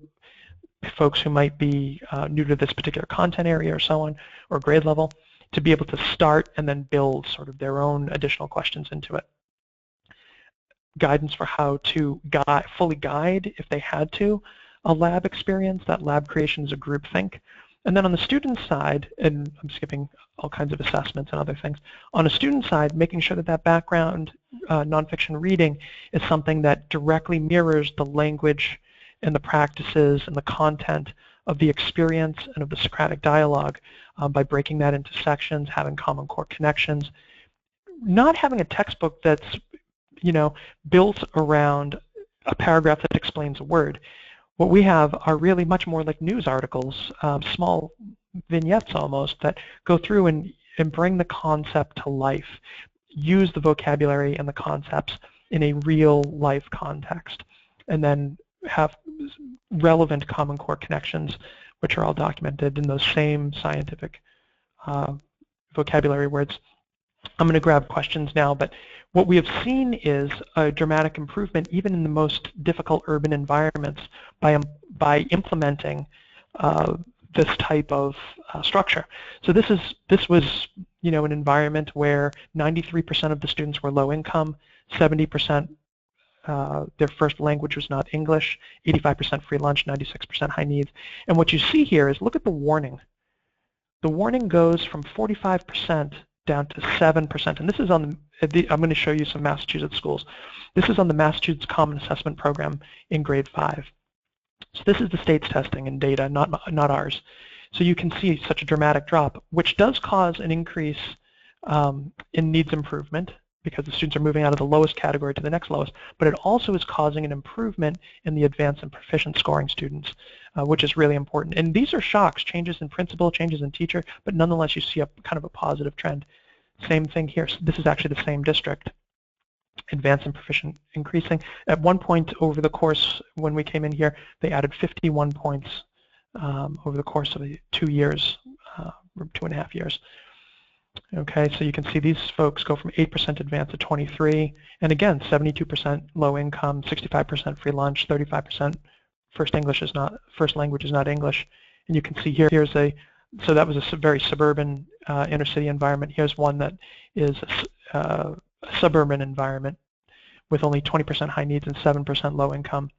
folks who might be new to this particular content area or so on, or grade level, to be able to start and then build sort of their own additional questions into it. Guidance for how to fully guide, if they had to, a lab experience. That lab creation is a group think. And then on the student side, and I'm skipping all kinds of assessments and other things, on a student side, making sure that that background nonfiction reading is something that directly mirrors the language and the practices and the content of the experience and of the Socratic dialogue, by breaking that into sections, having common core connections, not having a textbook that's built around a paragraph that explains a word. What we have are really much more like news articles, small vignettes almost, that go through and bring the concept to life, use the vocabulary and the concepts in a real life context, and then have relevant common core connections, which are all documented in those same scientific vocabulary words. I'm going to grab questions now, but what we have seen is a dramatic improvement even in the most difficult urban environments by implementing this type of structure. So this was an environment where 93% of the students were low income, 70% their first language was not English, 85% free lunch, 96% high needs. And what you see here is, look at the warning. The warning goes from 45% down to 7%, and this is on I'm going to show you some Massachusetts schools. This is on the Massachusetts Common Assessment Program in grade 5. So this is the state's testing and data, not ours. So you can see such a dramatic drop, which does cause an increase in needs improvement, because the students are moving out of the lowest category to the next lowest, but it also is causing an improvement in the advanced and proficient scoring students, which is really important. And these are shocks, changes in principal, changes in teacher, but nonetheless you see a kind of a positive trend. Same thing here. So this is actually the same district. Advanced and proficient increasing. At one point over the course, when we came in here, they added 51 points over the course of 2 years, or 2.5 years. Okay, so you can see these folks go from 8% advanced to 23, and again, 72% low income, 65% free lunch, 35% first language is not English. And you can see here, so that was a very suburban inner city environment. Here's one that is a suburban environment with only 20% high needs and 7% low income.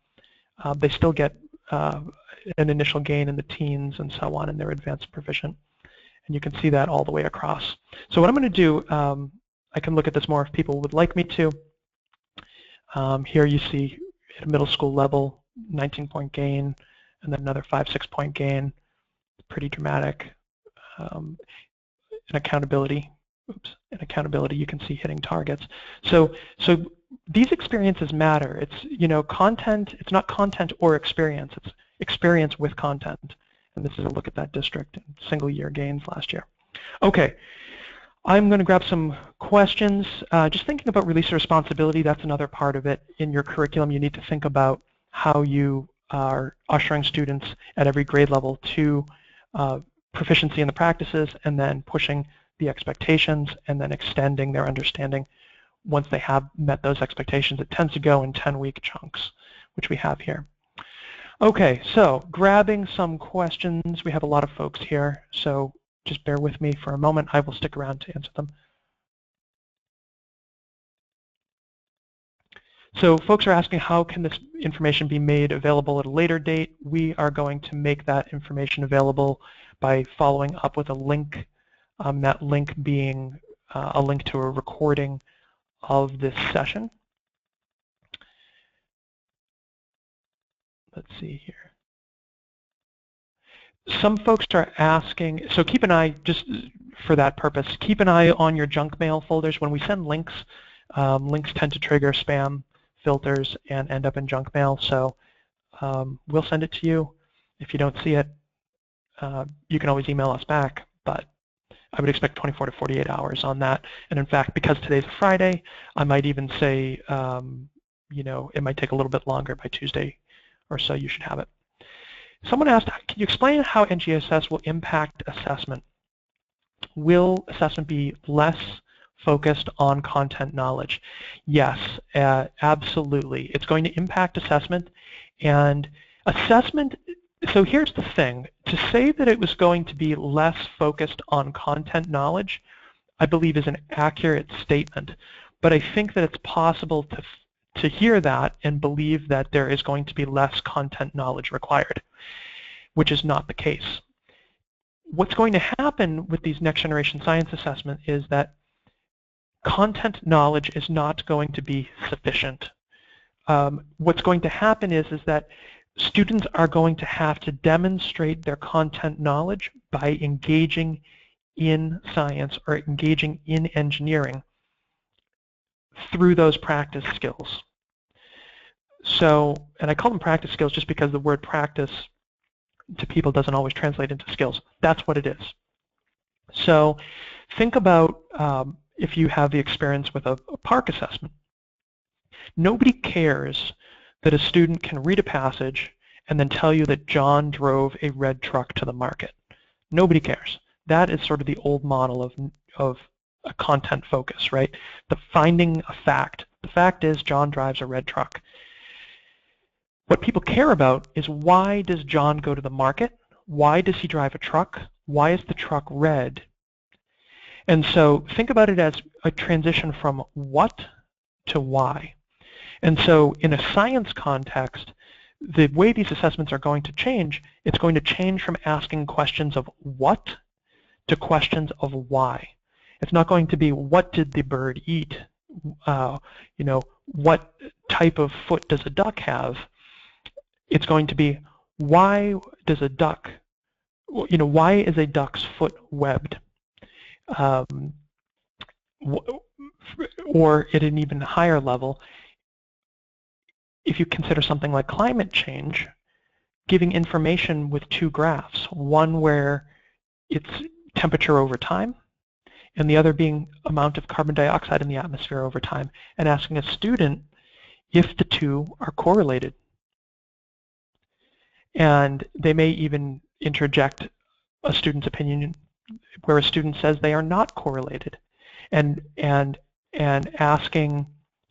They still get an initial gain in the teens and so on, and they're advanced and proficient. And you can see that all the way across. So what I'm going to do, I can look at this more if people would like me to. Here you see at a middle school level, 19-point gain, and then another 5-6 point gain. Pretty dramatic. And accountability. In accountability, you can see hitting targets. So these experiences matter. It's content. It's not content or experience. It's experience with content. And this is a look at that district, single year gains last year. Okay, I'm going to grab some questions. Just thinking about release of responsibility, that's another part of it. In your curriculum, you need to think about how you are ushering students at every grade level to proficiency in the practices, and then pushing the expectations, and then extending their understanding. Once they have met those expectations, it tends to go in 10-week chunks, which we have here. Okay, so grabbing some questions. We have a lot of folks here, so just bear with me for a moment. I will stick around to answer them. So folks are asking, how can this information be made available at a later date? We are going to make that information available by following up with a link, that link being a link to a recording of this session. Let's see here. Some folks are asking, so keep an eye, just for that purpose, keep an eye on your junk mail folders. When we send links, links tend to trigger spam filters and end up in junk mail. So we'll send it to you. If you don't see it, you can always email us back, but I would expect 24 to 48 hours on that. And in fact, because today's a Friday, I might even say, it might take a little bit longer. By Tuesday or so, you should have it. Someone asked, can you explain how NGSS will impact assessment? Will assessment be less focused on content knowledge? Yes, absolutely. It's going to impact assessment. And assessment, so here's the thing. To say that it was going to be less focused on content knowledge, I believe is an accurate statement. But I think that it's possible to hear that and believe that there is going to be less content knowledge required, which is not the case. What's going to happen with these next generation science assessment is that content knowledge is not going to be sufficient. What's going to happen is that students are going to have to demonstrate their content knowledge by engaging in science or engaging in engineering through those practice skills. So, and I call them practice skills just because the word practice to people doesn't always translate into skills. That's what it is. So think about if you have the experience with a park assessment. Nobody cares that a student can read a passage and then tell you that John drove a red truck to the market. Nobody cares. That is sort of the old model of a content focus, right? The finding a fact. The fact is John drives a red truck. What people care about is, why does John go to the market? Why does he drive a truck? Why is the truck red? And so think about it as a transition from what to why. And so in a science context, the way these assessments are going to change, it's going to change from asking questions of what to questions of why. It's not going to be what did the bird eat, what type of foot does a duck have. It's going to be why does a duck, why is a duck's foot webbed? Or at an even higher level, if you consider something like climate change, giving information with two graphs, one where it's temperature over time, and the other being amount of carbon dioxide in the atmosphere over time, and asking a student if the two are correlated. And they may even interject a student's opinion where a student says they are not correlated, and asking,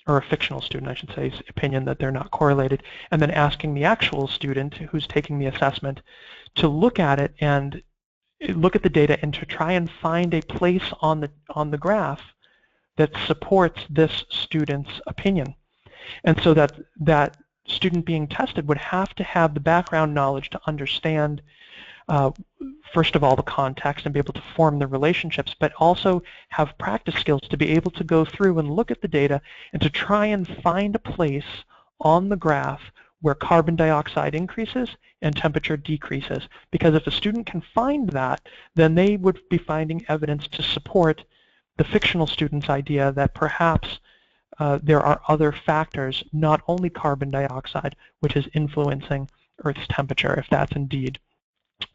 or a fictional student, I should say, opinion that they're not correlated, and then asking the actual student who's taking the assessment to look at it and look at the data and to try and find a place on the graph that supports this student's opinion. And so that student being tested would have to have the background knowledge to understand first of all the context and be able to form the relationships, but also have practice skills to be able to go through and look at the data and to try and find a place on the graph where carbon dioxide increases and temperature decreases. Because if a student can find that, then they would be finding evidence to support the fictional student's idea that perhaps there are other factors, not only carbon dioxide, which is influencing Earth's temperature, if that's indeed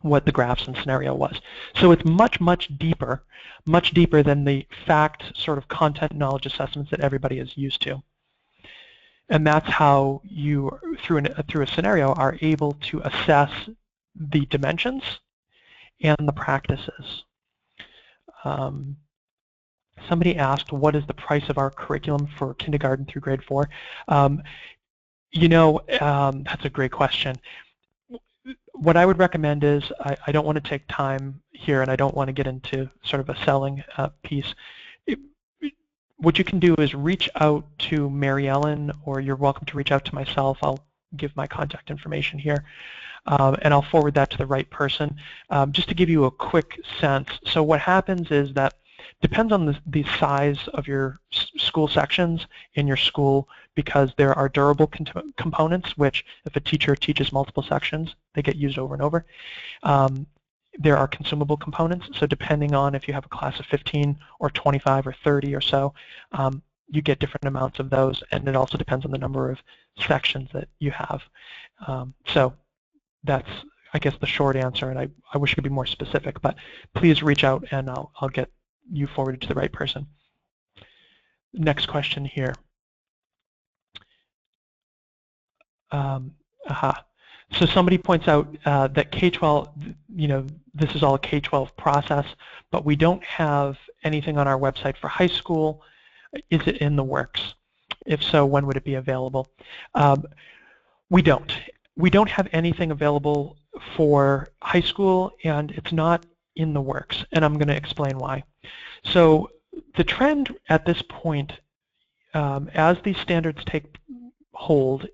what the graphs and scenario was. So it's much, much deeper than the fact sort of content knowledge assessments that everybody is used to. And that's how you, through a scenario, are able to assess the dimensions and the practices. Somebody asked, what is the price of our curriculum for kindergarten through grade 4? That's a great question. What I would recommend is, I don't want to take time here and I don't want to get into sort of a selling piece. What you can do is reach out to Mary Ellen, or you're welcome to reach out to myself. I'll give my contact information here, and I'll forward that to the right person. Just to give you a quick sense, so what happens is that depends on the size of your school sections in your school, because there are durable components, which if a teacher teaches multiple sections, they get used over and over. There are consumable components, so depending on if you have a class of 15 or 25 or 30 or so, you get different amounts of those, and it also depends on the number of sections that you have. So that's, I guess, the short answer, and I wish I could be more specific, but please reach out and I'll get you forwarded to the right person. Next question here. So somebody points out that K-12, this is all a K-12 process, but we don't have anything on our website for high school. Is it in the works? If so, when would it be available? We don't. We don't have anything available for high school, and it's not in the works, and I'm going to explain why. So the trend at this point, as these standards take hold,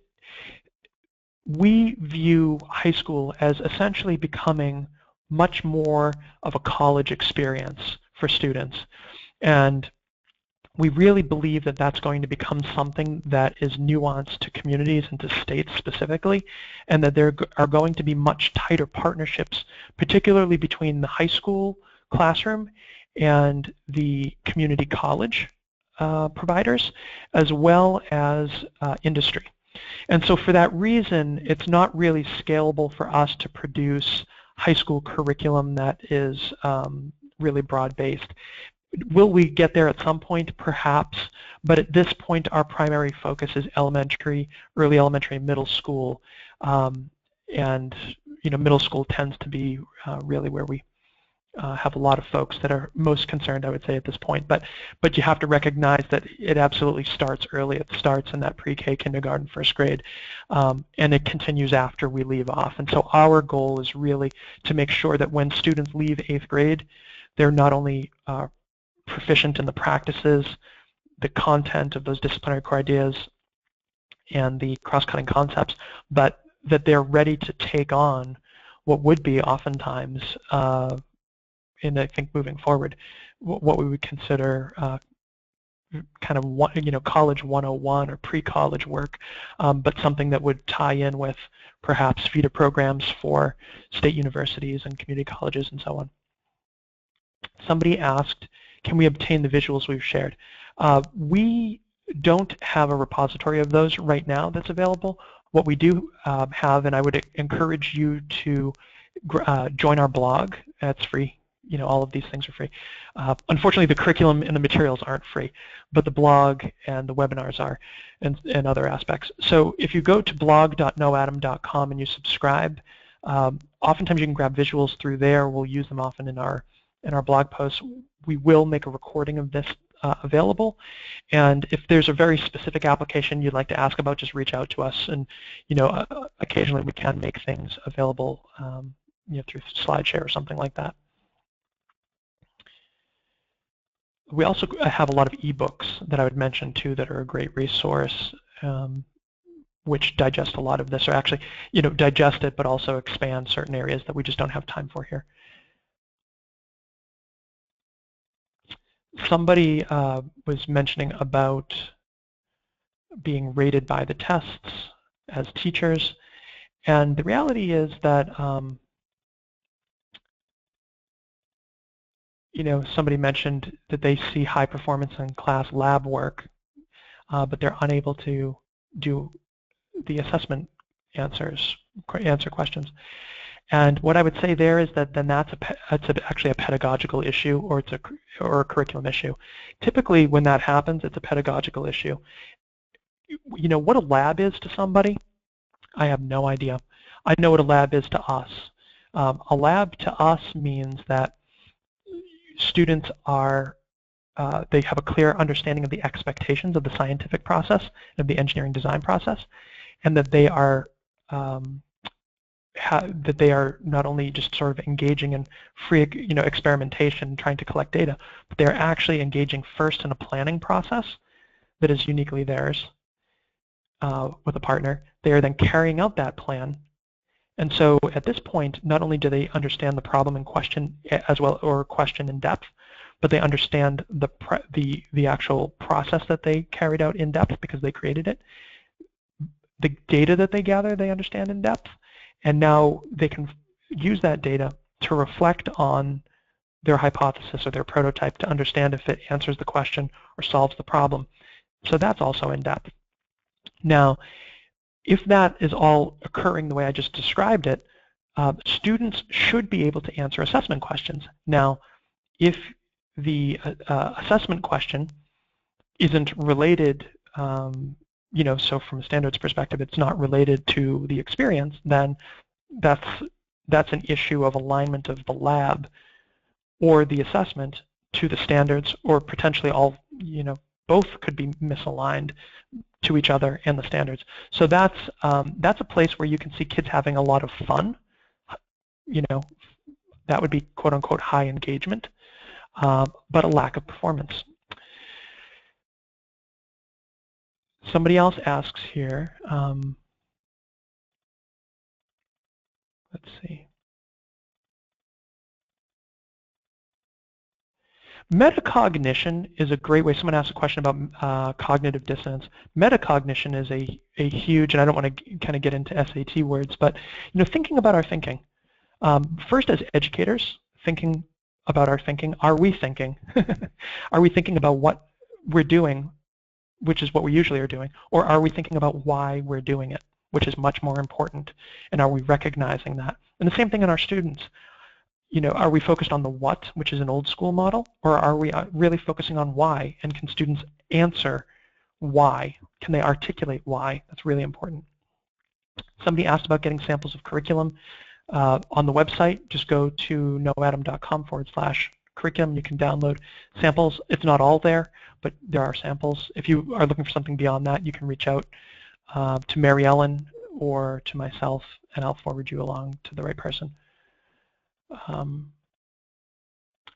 we view high school as essentially becoming much more of a college experience for students. And we really believe that that's going to become something that is nuanced to communities and to states specifically, and that there are going to be much tighter partnerships, particularly between the high school classroom and the community college providers, as well as industry. And so for that reason, it's not really scalable for us to produce high school curriculum that is really broad-based. Will we get there at some point? Perhaps, but at this point our primary focus is elementary, early elementary, middle school, and middle school tends to be really where we have a lot of folks that are most concerned, I would say, at this point. But you have to recognize that it absolutely starts early. It starts in that pre-K, kindergarten, first grade, and it continues after we leave off. And so our goal is really to make sure that when students leave 8th grade, they're not only proficient in the practices, the content of those disciplinary core ideas, and the cross-cutting concepts, but that they're ready to take on what would be oftentimes, in I think moving forward, what we would consider kind of college 101 or pre-college work, but something that would tie in with perhaps feeder programs for state universities and community colleges and so on. Somebody asked, can we obtain the visuals we've shared? We don't have a repository of those right now that's available. What we do have, and I would encourage you to join our blog. It's free. All of these things are free. Unfortunately, the curriculum and the materials aren't free, but the blog and the webinars are, and other aspects. So if you go to blog.knowatom.com and you subscribe, oftentimes you can grab visuals through there. We'll use them often in our blog posts. We will make a recording of this available, and if there's a very specific application you'd like to ask about, just reach out to us, and occasionally we can make things available through SlideShare or something like that. We also have a lot of ebooks that I would mention too that are a great resource, which digest a lot of this, or actually digest it but also expand certain areas that we just don't have time for here. Somebody was mentioning about being rated by the tests as teachers, and the reality is that somebody mentioned that they see high performance in class lab work, but they're unable to do the assessment answer questions. And what I would say there is that then that's actually a pedagogical issue, or a curriculum issue. Typically, when that happens, it's a pedagogical issue. What a lab is to somebody, I have no idea. I know what a lab is to us. A lab to us means that students they have a clear understanding of the expectations of the scientific process, of the engineering design process, and that they are not only just sort of engaging in free experimentation, trying to collect data, but they're actually engaging first in a planning process that is uniquely theirs with a partner. They are then carrying out that plan. And so at this point, not only do they understand the problem in question as well, or question in depth, but they understand the actual process that they carried out in depth because they created it. The data that they gather, they understand in depth, and now they can use that data to reflect on their hypothesis or their prototype to understand if it answers the question or solves the problem. So that's also in depth. Now, if that is all occurring the way I just described it, students should be able to answer assessment questions. Now, if the assessment question isn't related, so from a standards perspective, it's not related to the experience, then that's an issue of alignment of the lab or the assessment to the standards, or potentially all, both could be misaligned to each other and the standards. So that's a place where you can see kids having a lot of fun. That would be quote unquote high engagement, but a lack of performance. Somebody else asks here, let's see. Metacognition is a great way. Someone asked a question about cognitive dissonance. Metacognition is a huge, and I don't want to kind of get into SAT words, but thinking about our thinking. First, as educators, thinking about our thinking. Are we thinking? Are we thinking about what we're doing, which is what we usually are doing, or are we thinking about why we're doing it, which is much more important, and are we recognizing that? And the same thing in our students. Are we focused on the what, which is an old school model, or are we really focusing on why? And can students answer why? Can they articulate why? That's really important. Somebody asked about getting samples of curriculum. On the website, just go to knowatom.com/curriculum. You can download samples. It's not all there, but there are samples. If you are looking for something beyond that, you can reach out to Mary Ellen or to myself, and I'll forward you along to the right person. I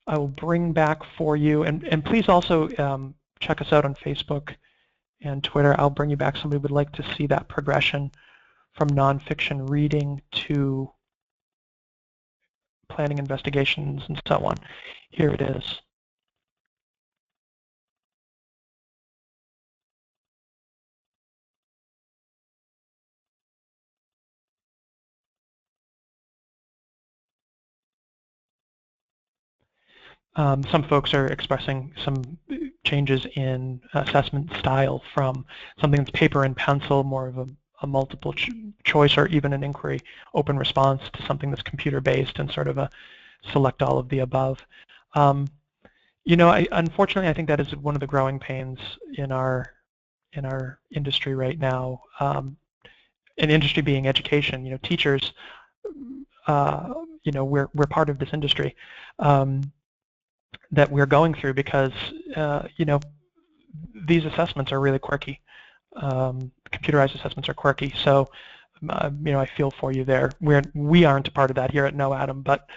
will bring back for you, and please also check us out on Facebook and Twitter. I'll bring you back. Somebody would like to see that progression from nonfiction reading to planning investigations and so on. Here it is. Some folks are expressing some changes in assessment style from something that's paper and pencil, more of a multiple choice or even an inquiry open response, to something that's computer-based and sort of a select all of the above. You know, unfortunately, I think that is one of the growing pains in our industry right now. An industry being education. You know, teachers. You know, we're part of this industry that we're going through because you know, these assessments are really quirky. Computerized assessments are quirky, so you know, I feel for you there. We aren't a part of that here at KnowAtom, but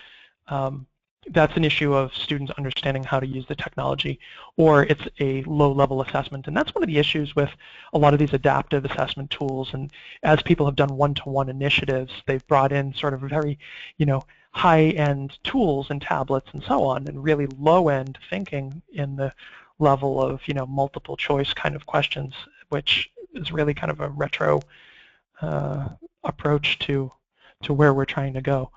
that's an issue of students understanding how to use the technology, or it's a low-level assessment. And that's one of the issues with a lot of these adaptive assessment tools. And as people have done one-to-one initiatives, they've brought in sort of very, you know, high-end tools and tablets and so on, and really low-end thinking in the level of, you know, multiple choice kind of questions, which is really kind of a retro approach to where we're trying to go.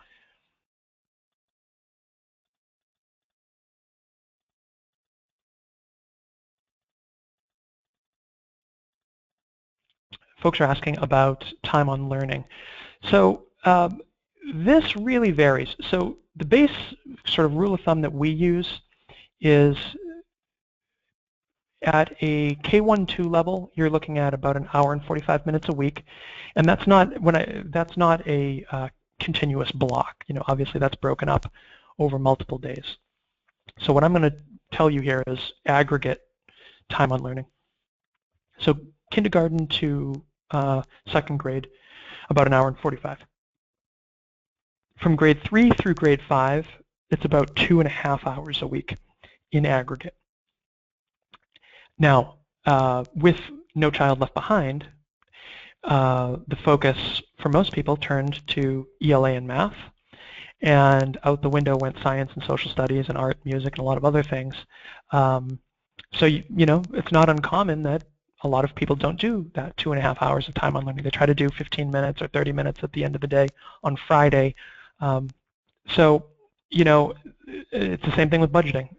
Folks are asking about time on learning. So this really varies. So the base sort of rule of thumb that we use is at a K1-2 level, you're looking at about an hour and 45 minutes a week, and that's not a continuous block. You know, obviously that's broken up over multiple days. So what I'm going to tell you here is aggregate time on learning. So kindergarten to second grade, about an hour and 45. From grade 3 through grade 5, it's about 2.5 hours a week in aggregate. Now, with No Child Left Behind, the focus for most people turned to ELA and math, and out the window went science and social studies and art, music, and a lot of other things. So you know, it's not uncommon that a lot of people don't do that 2.5 hours of time on learning. They try to do 15 minutes or 30 minutes at the end of the day on Friday. So, you know, it's the same thing with budgeting.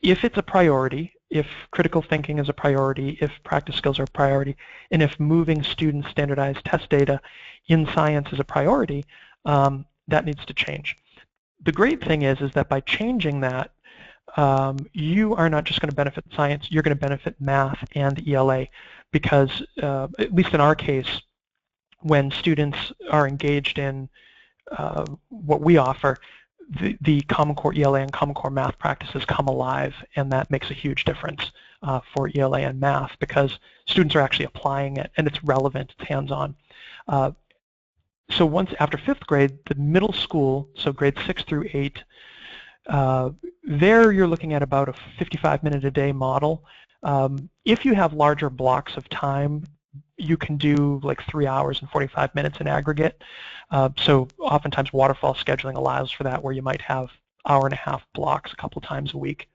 If it's a priority, if critical thinking is a priority, if practice skills are a priority, and if moving students' standardized test data in science is a priority, that needs to change. The great thing is that by changing that, you are not just going to benefit science, you're going to benefit math and ELA, because at least in our case, when students are engaged in what we offer, the Common Core ELA and Common Core math practices come alive, and that makes a huge difference for ELA and math, because students are actually applying it and it's relevant, it's hands-on. So once after 5th grade, the middle school, so grades 6 through 8, there you're looking at about a 55-minute-a-day model. If you have larger blocks of time, you can do like 3 hours and 45 minutes in aggregate. So oftentimes waterfall scheduling allows for that, where you might have hour-and-a-half blocks a couple times a week.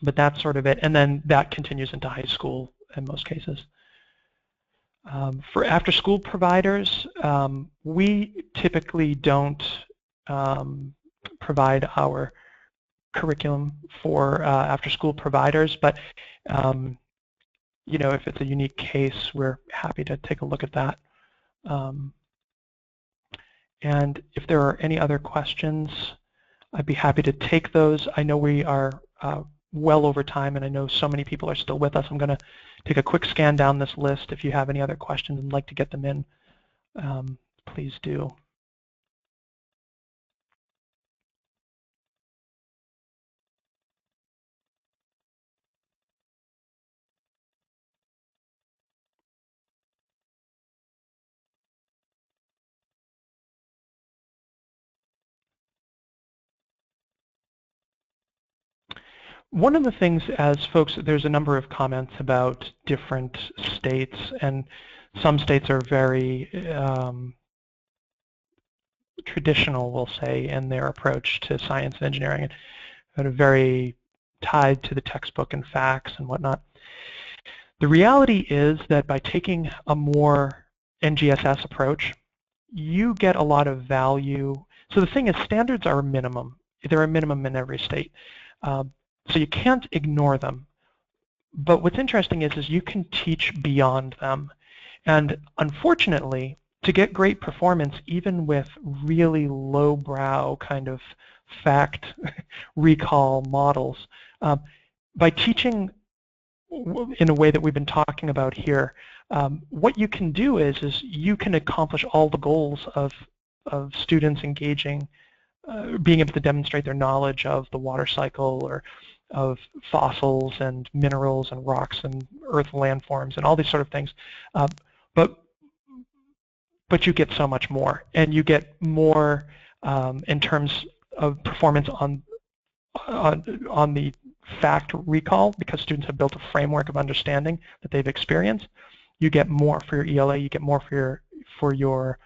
But that's sort of it, and then that continues into high school in most cases. For after-school providers, we typically don't provide our curriculum for after-school providers, but you know, if it's a unique case, we're happy to take a look at that. And if there are any other questions, I'd be happy to take those. I know we are well over time, and I know so many people are still with us. I'm going to take a quick scan down this list. If you have any other questions and like to get them in, please do. One of the things, as folks, there's a number of comments about different states, and some states are very traditional, we'll say, in their approach to science and engineering, and are very tied to the textbook and facts and whatnot. The reality is that by taking a more NGSS approach, you get a lot of value. So the thing is, standards are a minimum. They're a minimum in every state. So you can't ignore them. But what's interesting is you can teach beyond them. And unfortunately, to get great performance, even with really lowbrow kind of fact recall models, by teaching in a way that we've been talking about here, what you can do is you can accomplish all the goals of students engaging, being able to demonstrate their knowledge of the water cycle or of fossils and minerals and rocks and earth landforms and all these sort of things. But you get so much more, and you get more in terms of performance on the fact recall, because students have built a framework of understanding that they've experienced. You get more for your ELA, you get more for your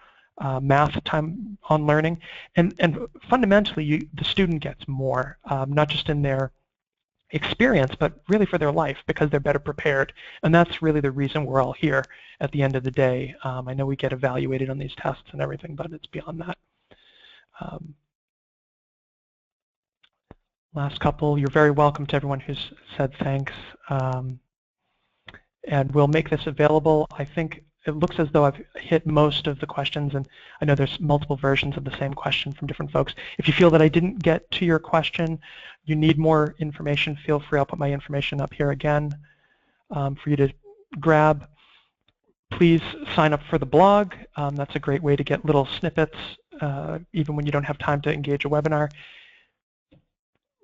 math time on learning, and fundamentally the student gets more, not just in their experience, but really for their life, because they're better prepared. And that's really the reason we're all here at the end of the day. I know we get evaluated on these tests and everything, but it's beyond that. Last couple, you're very welcome to everyone who's said thanks. And we'll make this available. I think it looks as though I've hit most of the questions, and I know there's multiple versions of the same question from different folks. If you feel that I didn't get to your question, you need more information, feel free. I'll put my information up here again for you to grab. Please sign up for the blog. That's a great way to get little snippets, even when you don't have time to engage a webinar.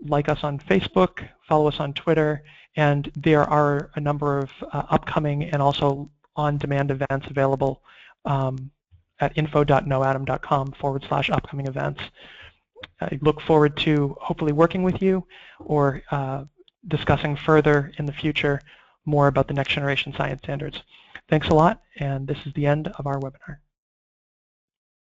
Like us on Facebook, follow us on Twitter, and there are a number of upcoming and also on-demand events available at info.knowatom.com/upcoming events. I look forward to hopefully working with you or discussing further in the future more about the next generation science standards. Thanks a lot, and this is the end of our webinar.